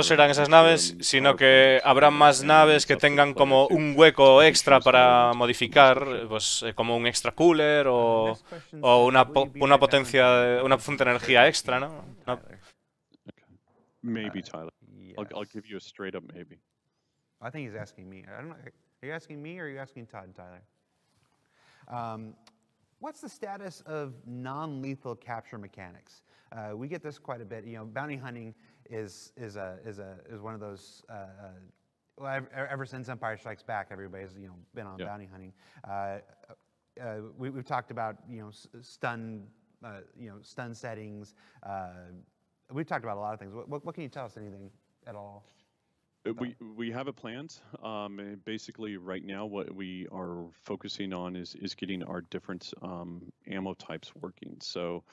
serán esas naves, sino que habrá más naves que tengan como un hueco extra para modificar, pues como un extra cooler o una potencia, una fuente de energía extra, ¿no? Okay. Maybe, Tyler. Yes. I'll give you a straight up maybe. I think he's asking me. I don't know. Are you asking me or are you asking Todd, Tyler? What's the status of non-lethal capture mechanics? We get this quite a bit. You know, bounty hunting is one of those. Well, ever since Empire Strikes Back, everybody's been on bounty hunting. We've talked about stun settings. We've talked about a lot of things. What can you tell us? Anything at all? We have it planned. Basically, right now, what we are focusing on is getting our different ammo types working. So,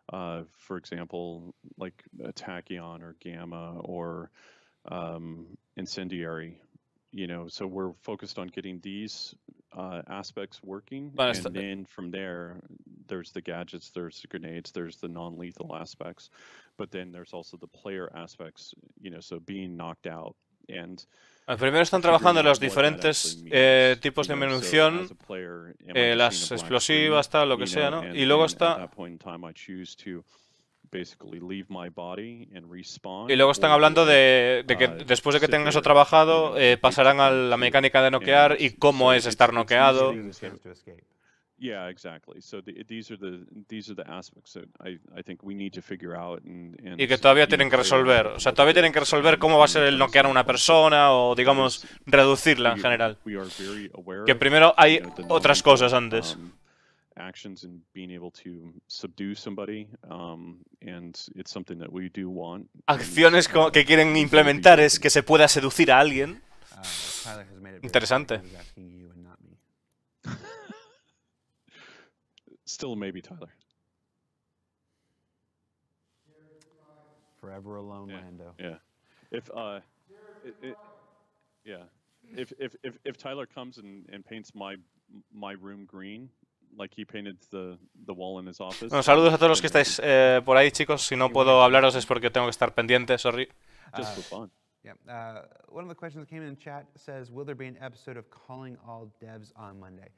for example, like a tachyon or gamma or incendiary. You know, so we're focused on getting these aspects working, and then from there, there's the gadgets, there's the grenades, there's the non-lethal aspects, but then there's also the player aspects. You know, so being knocked out. Primero están trabajando en los diferentes tipos de munición, las explosivas, tal, lo que sea, ¿no? Y luego está basically leave my body and respawn. Y luego están hablando de que después de que tengan eso trabajado, pasarán a la mecánica de noquear y cómo es estar noqueado. Yeah, exactly. So these are the aspects that I think we need to figure out and Y que todavía tienen que resolver. O sea, todavía tienen que resolver cómo va a ser el noquear a una persona o, digamos, reducirla en general. Que primero hay otras cosas antes. Actions and being able to subdue somebody, and it's something that we do want. Acciones que quieren implementar es que se pueda seducir a alguien. Interesante. Still maybe Tyler. Forever alone, Yeah, Lando. yeah. If Tyler comes and paints my room green, like he painted the wall in his office. Bueno, saludos a todos los que estáis por ahí, chicos. Si no puedo hablaros es porque tengo que estar pendiente, sorry. Just for fun. Yeah. One of the questions that came in chat says, will there be an episode of Calling All Devs on Monday?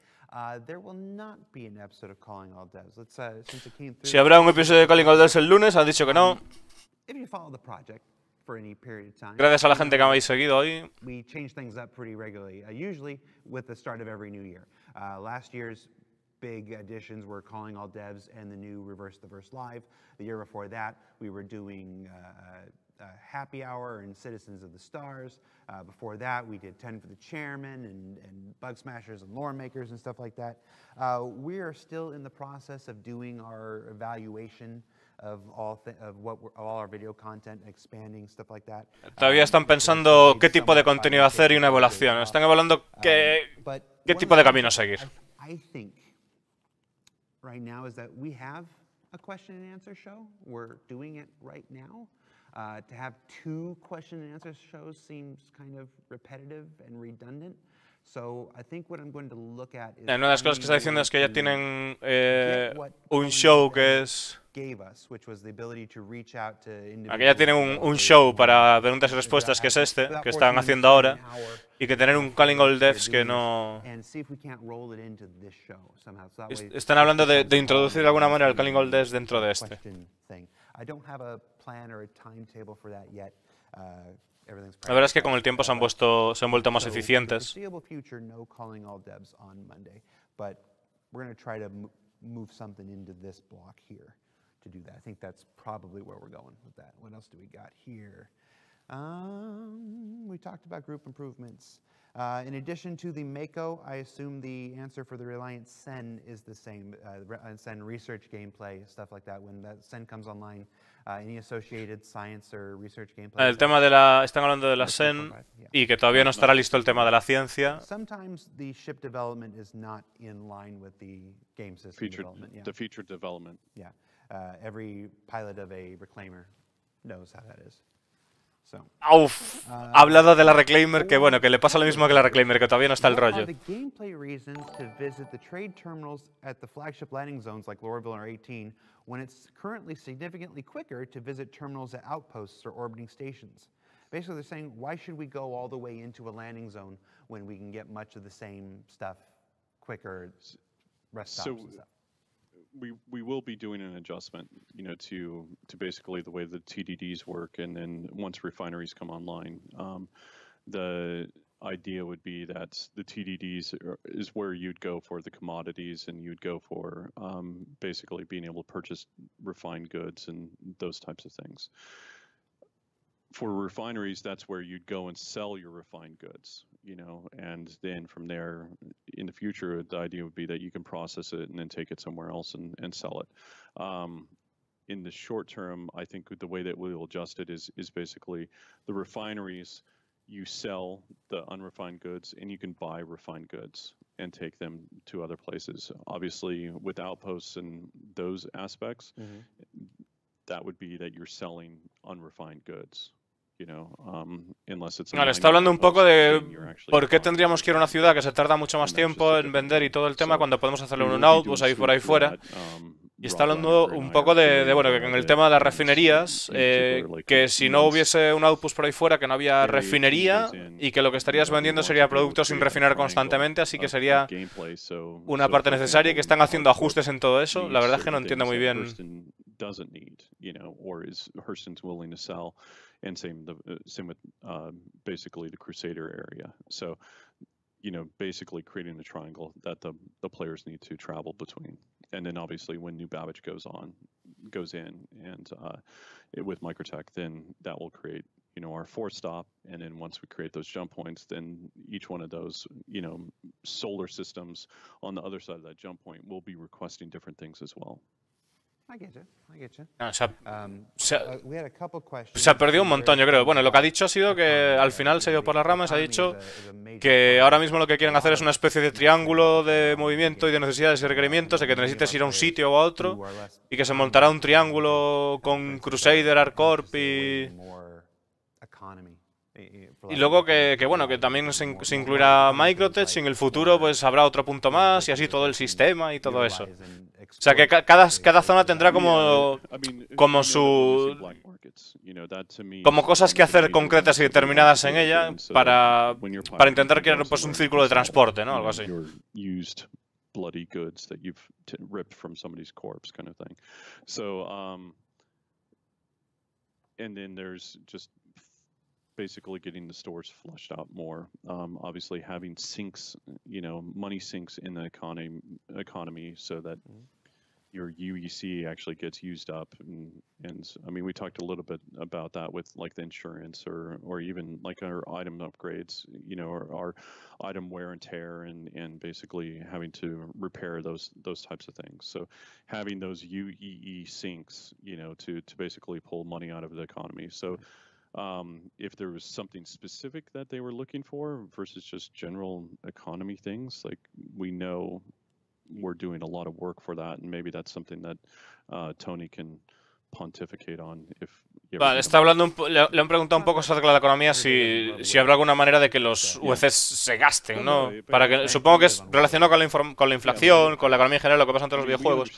There will not be an episode of Calling All Devs. Since it came through. Si habrá un episodio de Calling All Devs el lunes, han dicho que no. If you follow the project for any period of time. Gracias a la gente que me habéis seguido hoy. We change things up pretty regularly, usually with the start of every new year. Last year's big additions were Calling All Devs and the new Reverse the Verse Live. The year before that, we were doing Happy Hour and Citizens of the Stars. Before that, we did 10 for the Chairman and Bug Smashers and Lore Makers and stuff like that. We are still in the process of doing our evaluation of all our video content, expanding stuff like that. Todavía están pensando qué tipo de contenido hacer y una evaluación. Están evaluando qué tipo de camino seguir. I think right now is that we have a question and answer show. We're doing it right now. To have two question and answer shows seems kind of repetitive and redundant. So I think what I'm going to look at is una de las cosas que está diciendo es que ya tienen un show que es... Aquí ya tienen un show para preguntas y respuestas que es este, que están haciendo ahora, y que tener un Calling All Devs que no... Están hablando de introducir de alguna manera el Calling All Devs dentro de este. La verdad es que con el tiempo se han vuelto más eficientes. To do that. I think that's probably where we're going with that. What else do we got here? We talked about group improvements. In addition to the Mako, I assume the answer for the Reliant Sen is the same. Sen research gameplay, stuff like that. When that Sen comes online, any associated science or research gameplay. El tema están hablando de la Sen y que todavía no estará listo el tema de la ciencia. Sometimes the ship development is not in line with the game system development. Yeah. The feature development. Yeah. Every pilot of a reclaimer knows how that is. So, ha hablado de la reclaimer que bueno, que le pasa lo mismo que la reclaimer, que todavía no está el rollo. The gameplay reasons to visit the trade terminals at the flagship landing zones like Lorville or 18 when it's currently significantly quicker to visit terminals at outposts or orbiting stations. Basically, they're saying, why should we go all the way into a landing zone when we can get much of the same stuff quicker, rest stops and stuff? We will be doing an adjustment, you know, to basically the way the TDDs work, and then once refineries come online, the idea would be that the TDDs is where you'd go for the commodities, and you'd go for basically being able to purchase refined goods and those types of things. For refineries, that's where you'd go and sell your refined goods, you know, and then from there, in the future, the idea would be that you can process it and then take it somewhere else and sell it. In the short term, I think the way that we will adjust it is basically the refineries, you sell the unrefined goods and you can buy refined goods and take them to other places. Obviously, with outposts and those aspects, that would be that you're selling unrefined goods. Vale, está hablando un poco de por qué tendríamos que ir a una ciudad que se tarda mucho más tiempo en vender y todo el tema cuando podemos hacerlo en un outpost ahí fuera. Y está hablando un poco de bueno, que en el tema de las refinerías, que si no hubiese un outpost por ahí fuera, que no había refinería y que lo que estarías vendiendo sería productos sin refinar constantemente, así que sería una parte necesaria y que están haciendo ajustes en todo eso. La verdad es que no entiendo muy bien doesn't need, or is Hurston's willing to sell, and same with basically the Crusader area. So, basically creating a triangle that the players need to travel between, and then obviously when New Babbage goes in, and with Microtech, then that will create our fourth stop, and then once we create those jump points, then each one of those solar systems on the other side of that jump point will be requesting different things as well. I get you. No, We had a couple questions. se ha perdido un montón, yo creo. Bueno, lo que ha dicho ha sido que al final se ha ido por las ramas. Ha dicho que ahora mismo lo que quieren hacer es una especie de triángulo de movimiento y de necesidades y requerimientos, de que necesites ir a un sitio o a otro, y que se montará un triángulo con Crusader, ArcCorp y luego que bueno, que también se incluirá Microtech, y en el futuro pues habrá otro punto más, y así todo el sistema y todo eso. O sea que cada zona tendrá como cosas que hacer concretas y determinadas en ella para intentar crear pues un círculo de transporte, ¿no? Algo así. Bloody goods that you've ripped from somebody's corpse, kind of thing. So, and then there's just basically getting the stores flushed out more. Obviously, having sinks, money sinks in the economy, so that your UEC actually gets used up. And I mean, we talked a little bit about that with like the insurance, or even like our item upgrades, or our item wear and tear, and basically having to repair those types of things. So having those UEE sinks, to basically pull money out of the economy. So if there was something specific that they were looking for versus just general economy things, like we know we're doing a lot of work for that, and maybe that's something that Tony can pontificate on. Vale, está hablando le han preguntado un poco acerca de la economía, si habrá alguna manera de que los UECs se gasten, ¿no? Para que, supongo que es relacionado con la inflación, con la economía en general, lo que pasa en todos los videojuegos.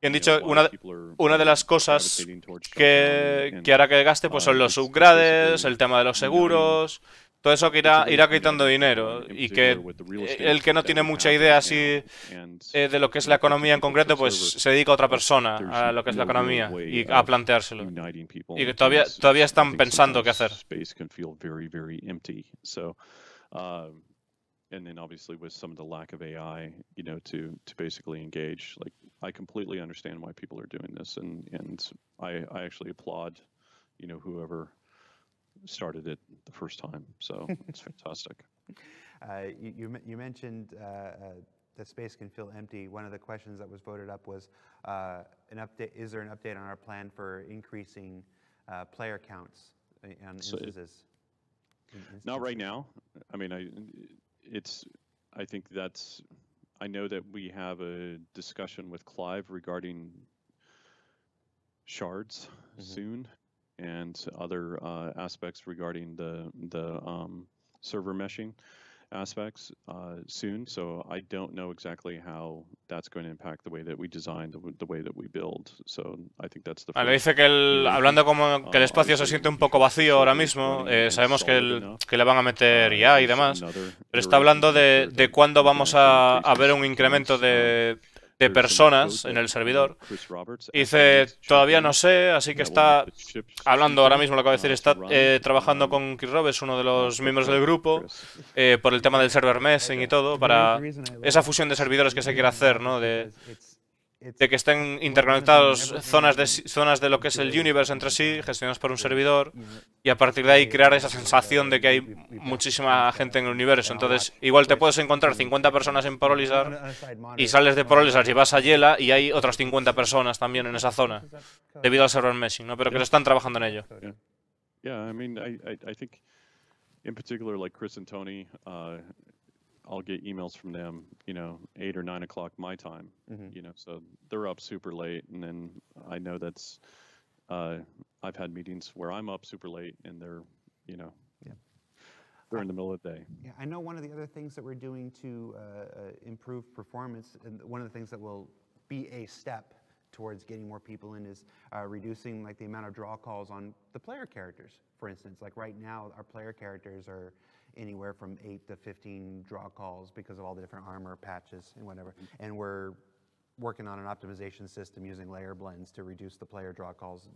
Y han dicho, una de las cosas que hará que gaste pues son los upgrades, el tema de los seguros, todo eso que irá quitando dinero, y que el que no tiene mucha idea así de lo que es la economía en concreto, pues se dedica a otra persona a lo que es la economía y a planteárselo. Y que todavía están pensando qué hacer. And then obviously with some of the lack of AI, to basically engage, like I completely understand why people are doing this, and I actually applaud, whoever started it the first time. So it's fantastic. You mentioned the space can feel empty. One of the questions that was voted up was an update. Is there an update on our plan for increasing player counts on instances? Not right now. I mean, I know that we have a discussion with Clive regarding shards soon, and other aspects regarding the server meshing aspects soon. So I don't know exactly how that's going to impact the way that we design, the way that we build. So I think that's the. Vale, dice que hablando como que el espacio se siente un poco vacío ahora mismo, sabemos que le van a meter IA y demás, pero está hablando de cuándo vamos a ver un incremento de personas en el servidor. Dice, todavía no sé, así que está hablando ahora mismo, lo acabo de decir, está trabajando con Chris Roberts, uno de los miembros del grupo, por el tema del server meshing y todo, para esa fusión de servidores que se quiere hacer, ¿no? De que estén interconectados zonas de lo que es el universe entre sí, gestionados por un servidor, y a partir de ahí crear esa sensación de que hay muchísima gente en el universo. Entonces, igual te puedes encontrar 50 personas en Porolizar y sales de Porolizar y vas a Yela y hay otras 50 personas también en esa zona, debido al server meshing, ¿no? Pero que lo están trabajando en ello. Yeah, I mean, I think in particular, like Chris and Tony, I'll get emails from them, 8 or 9 o'clock my time, so they're up super late, and then I know that's, I've had meetings where I'm up super late and they're, they're in the middle of the day. Yeah, I know one of the other things that we're doing to improve performance, and one of the things that will be a step towards getting more people in, is reducing like the amount of draw calls on the player characters. For instance, like right now, our player characters are anywhere from 8 to 15 draw calls because of all the different armor patches and whatever. And we're working on an optimization system using layer blends to reduce the player draw calls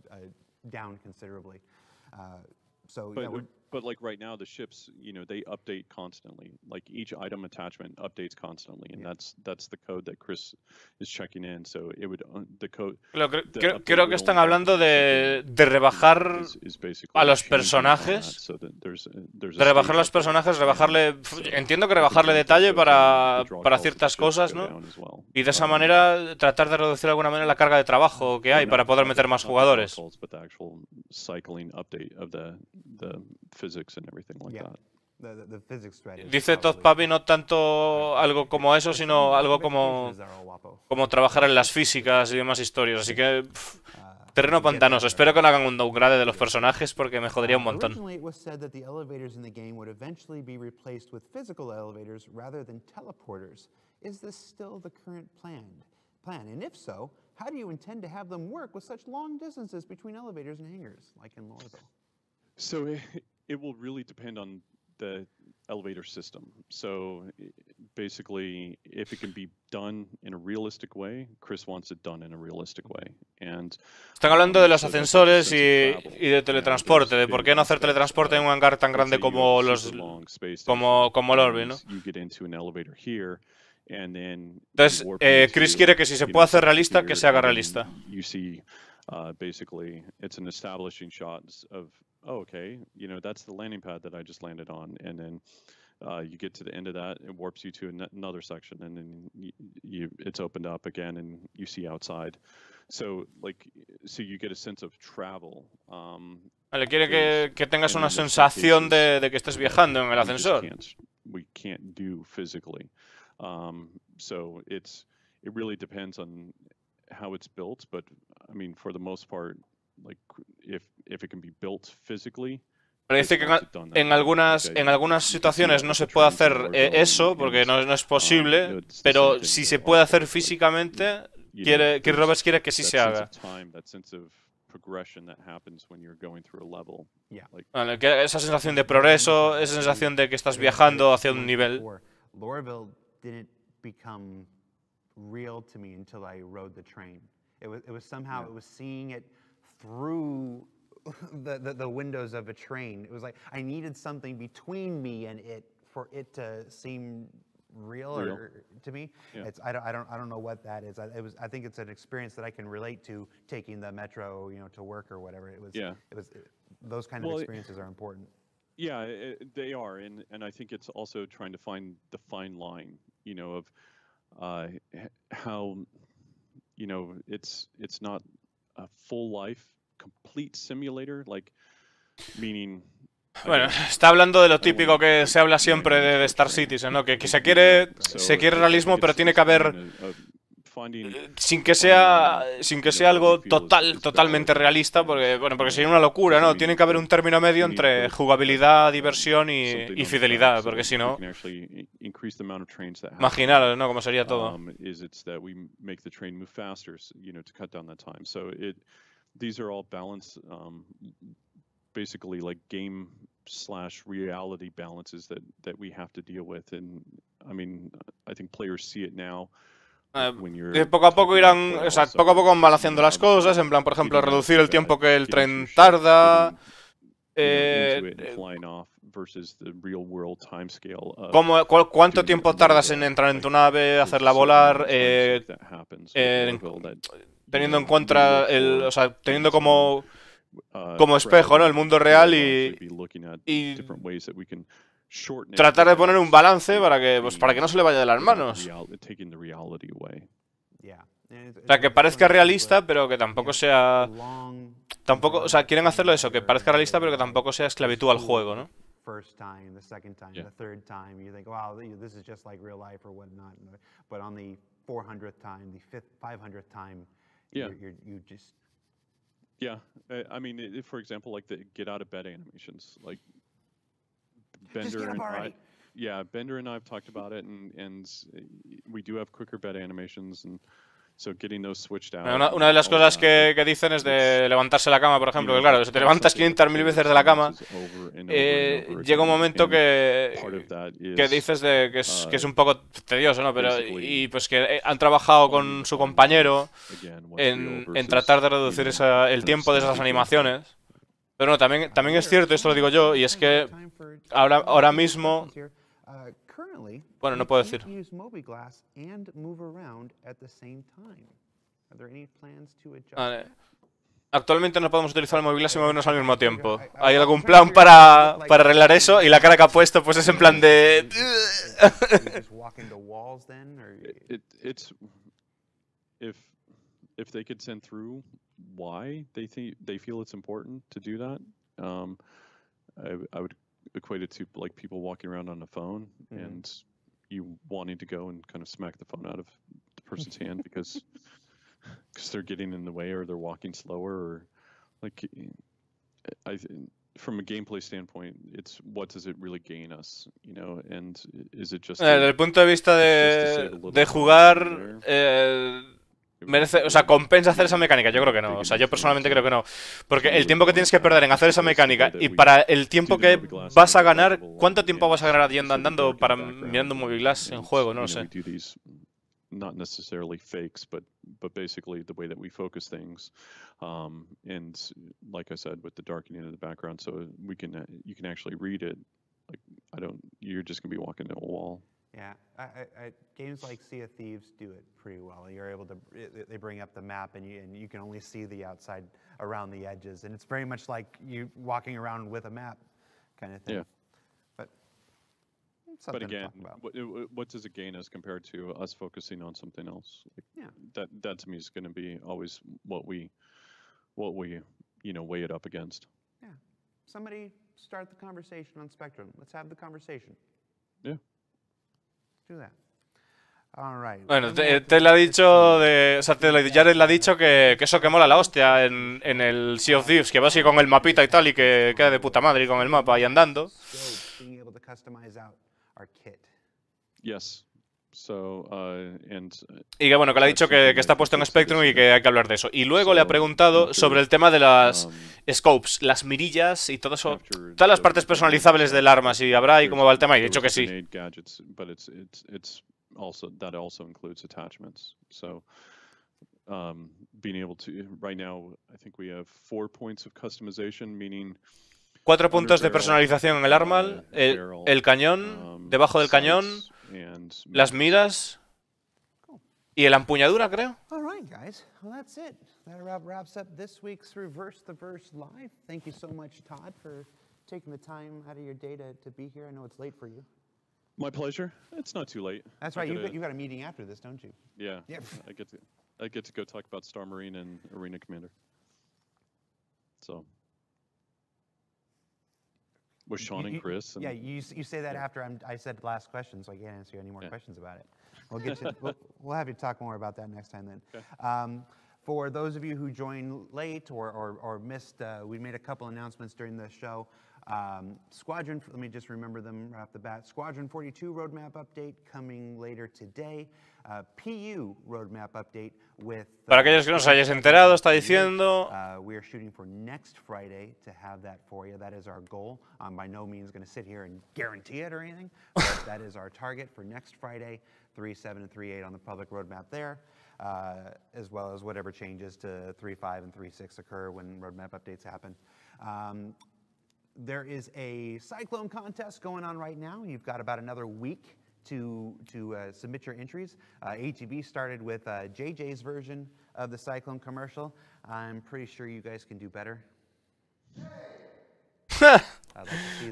down considerably. So yeah, but like right now, the ships, you know, they update constantly. Like each item attachment updates constantly, and that's the code that Chris is checking in. So it would the code. Creo que están hablando de rebajar a los personajes. De rebajar a los personajes, rebajarle. Entiendo que rebajarle detalle para ciertas cosas, ¿no? Y de esa manera tratar de reducir de alguna manera la carga de trabajo que hay para poder meter más jugadores. Dice Todd Papi no tanto algo como eso, sino algo como trabajar en las físicas y demás historias. Así que terreno pantanoso. Espero que no hagan un downgrade de los personajes porque me jodería un montón. And if so, how do you intend to have them work with such long distances between elevators and hangars, like in Lorville? So it will really depend on the elevator system. So basically, if it can be done in a realistic way, Chris wants it done in a realistic way. And están hablando de los ascensores y de teletransporte, de por qué no hacer teletransporte en un hangar tan grande como como Lorville, ¿no? You get into an elevator here. Entonces, Chris quiere que si se puede hacer realista, que se haga realista. You see, basically, it's an establishing shot of, oh, okay, you know, that's the landing pad that I just landed on, and then you get to the end of that, it warps you to another section, and then it's opened up again, and you see outside. So, so you get a sense of travel. Vale, quiere que tengas una sensación de que estés viajando en el ascensor. We can't do physically. So it really depends on how it's built, but I mean, for the most part, like if it can be built physically. Pero dice que en algunas situaciones no se puede hacer eso porque no es posible, pero si se puede hacer físicamente, Chris Roberts quiere que sí se haga. Vale, que esa sensación de progreso, esa sensación de que estás viajando hacia un nivel. Didn't become real to me until I rode the train. It was somehow it was seeing it through the windows of a train. It was like I needed something between me and it for it to seem real. To me. Yeah. I don't know what that is. I think it's an experience that I can relate to taking the metro, you know, to work or whatever. It was those kind of experiences are important. Yeah, they are, and I think it's also trying to find the fine line, you know, of how, you know, it's not a full life, complete simulator, like, meaning. Bueno, está hablando de lo típico que se habla siempre de Star Citizen, ¿no? Que se quiere realismo, pero tiene que haber sin que sea algo totalmente realista, porque sería una locura, ¿no? Tiene que haber un término medio entre jugabilidad, diversión y fidelidad, porque si no, imaginaros, ¿no? Cómo sería todo. These are all balance, basically like game/reality balances that we have to deal with, and I mean, I think players see it now. Poco a poco irán, o sea, poco a poco van balanceando las cosas, en plan, por ejemplo, reducir el tiempo que el tren tarda. ¿Cuánto tiempo tardas en entrar en tu nave, hacerla volar? Teniendo en cuenta o sea, teniendo como espejo, ¿no? El mundo real y tratar de poner un balance para que no se le vaya de las manos. O sea, que parezca realista, pero que tampoco sea... o sea, quieren hacerlo eso, que parezca realista, pero que tampoco sea esclavitud al juego, ¿no? First time, the second time, the third time, you think, wow, this is just like real life or whatnot. But on the 400th time, the 500th time, you just... Yeah, I mean, for example, like the get out of bed animations, like Bender and Bender and I have talked about it, and we do have quicker bed animations, and So getting those switched out. Una de las cosas que dicen es de levantarse la cama, por ejemplo, que claro, si te levantas 500.000 veces de la cama, llega un momento que dices que es un poco tedioso, ¿no? Pero y pues que han trabajado con su compañero en tratar de reducir el tiempo de esas animaciones. Pero no, también es cierto, esto lo digo yo, y es que ahora mismo... Bueno, no puedo decir. Vale. Actualmente no podemos utilizar el móvil y movernos al mismo tiempo. ¿Hay algún plan para arreglar eso? Y la cara que ha puesto pues es en plan de... If they could send through why they feel it's important to do that, I would equate it to like people walking around on a phone and you wanting to go and kind of smack the phone out of the person's hand because they're getting in the way or they're walking slower, or like from a gameplay standpoint, it's what does it really gain us, you know, and is it just desde el punto de vista de jugar merece, o sea, compensa hacer esa mecánica. Yo creo que no, o sea, yo personalmente creo que no, porque el tiempo que tienes que perder en hacer esa mecánica y para el tiempo que vas a ganar, ¿cuánto tiempo vas a ganar yendo andando mirando un Movie Glass en juego? No lo sé. Not necessarily fakes, but basically the way that we focus things, and like I said, with the darkening of the background, so you can actually read it. Like you're just gonna be walking into a wall. Yeah, games like Sea of Thieves do it pretty well. You're able to, they bring up the map and you can only see the outside around the edges, and it's very much like you walking around with a map kind of thing. Yeah. But again, what does it gain us compared to us focusing on something else? Like, yeah. That to me is going to be always what we weigh it up against. Yeah. Somebody start the conversation on Spectrum. Let's have the conversation. Yeah. Let's do that. All right. Bueno, te le ha dicho Jared le ha dicho que eso que mola la hostia en el Sea of Thieves, que vas así con el mapita y tal y que queda de puta madre y con el mapa ahí andando. Yes. So, y que bueno, que le ha dicho que está puesto en Spectrum y que hay que hablar de eso. Y luego le ha preguntado sobre el tema de las scopes, las mirillas y todo eso, todas las partes personalizables del arma, si habrá y cómo va el tema, y he dicho que sí. That also includes attachments. So, being able to, right now, I think we have 4 points of customization, meaning 4 puntos de personalización en el arma, el cañón, debajo del cañón, las miras y la empuñadura, creo. All right, guys. Well, that's it. That wraps up this week's Reverse the Verse Live. Thank you so much, Todd, for taking the time out of your day to be here. I know it's late for you. My pleasure. It's not too late. That's right. You got a meeting after this, don't you? Yeah. I get to go talk about Star Marine and Arena Commander. So. With Sean and Chris. And, yeah, you say that after I said last question, so I can't answer any more questions about it. We'll get you. we'll have you talk more about that next time then. Okay. For those of you who joined late or missed, we made a couple announcements during the show. Squadron, let me just remember them right off the bat. Squadron 42 roadmap update coming later today. PU roadmap update with... Para aquellos que no os hayáis enterado, está diciendo... we are shooting for next Friday to have that for you. That is our goal. I'm by no means going to sit here and guarantee it or anything, but that is our target for next Friday, 3.7 and 3.8 on the public roadmap there, as well as whatever changes to 3.5 and 3.6 occur when roadmap updates happen. There is a Cyclone contest going on right now. You've got about another week to submit your entries. HEB started with JJ's version of the Cyclone commercial. I'm pretty sure you guys can do better.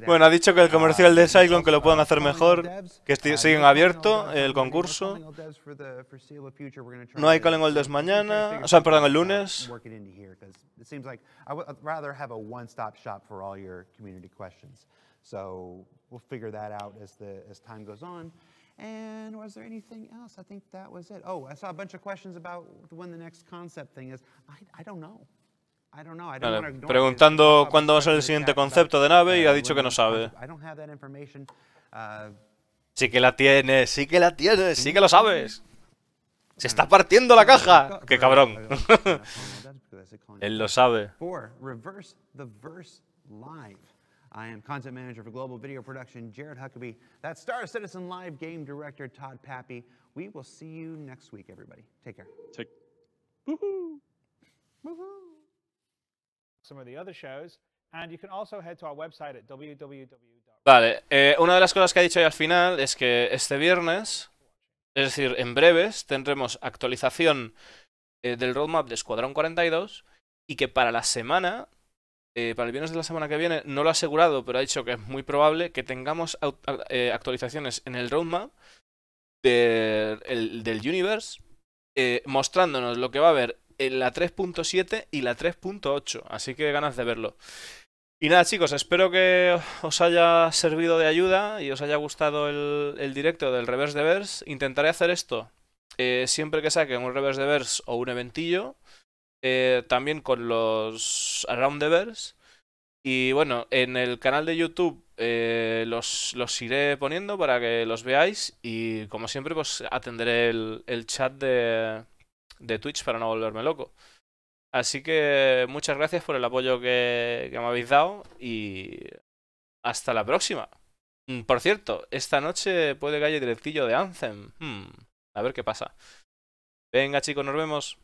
Bueno, ha dicho que el comercial de Cyclone que lo puedan hacer mejor, que siguen abierto el concurso. No hay Calling All Days mañana, o sea, perdón, el lunes. It seems like I'd rather have a one-stop shop for all your community questions. So we'll figure that out as time goes on. And was there anything else? I think that was it. Oh, I saw a bunch of questions about when the next concept thing is. I don't know. I don't know. Preguntando cuándo va a ser el siguiente concepto de nave y ha dicho que no sabe. I don't have that information. Sí que la tienes, sí que la tienes, sí que lo sabes. ¡Se está partiendo la caja! ¡Qué cabrón! Él lo sabe. For Reverse the Verse Live. I am content manager for global video production, Jared Huckabee. That's Star Citizen Live game director, Todd Pappy. We will see you next week, everybody. Take care. Woohoo! Some of the other shows, and you can also head to our website at www. Vale, una de las cosas que ha dicho hoy al final es que este viernes, es decir, en breves, tendremos actualización del roadmap de Escuadrón 42 y que para la semana, para el viernes de la semana que viene, no lo ha asegurado, pero ha dicho que es muy probable que tengamos actualizaciones en el roadmap del Universe, mostrándonos lo que va a haber en la 3.7 y la 3.8, así que ganas de verlo. Y nada, chicos, espero que os haya servido de ayuda y os haya gustado el directo del Reverse de Verse. Intentaré hacer esto siempre que saquen un Reverse de Verse o un eventillo, también con los Around the Verse. Y bueno, en el canal de YouTube los iré poniendo para que los veáis y como siempre pues atenderé el chat de Twitch para no volverme loco. Así que muchas gracias por el apoyo que me habéis dado y hasta la próxima. Por cierto, esta noche puede que haya directillo de Anthem. A ver qué pasa. Venga chicos, nos vemos.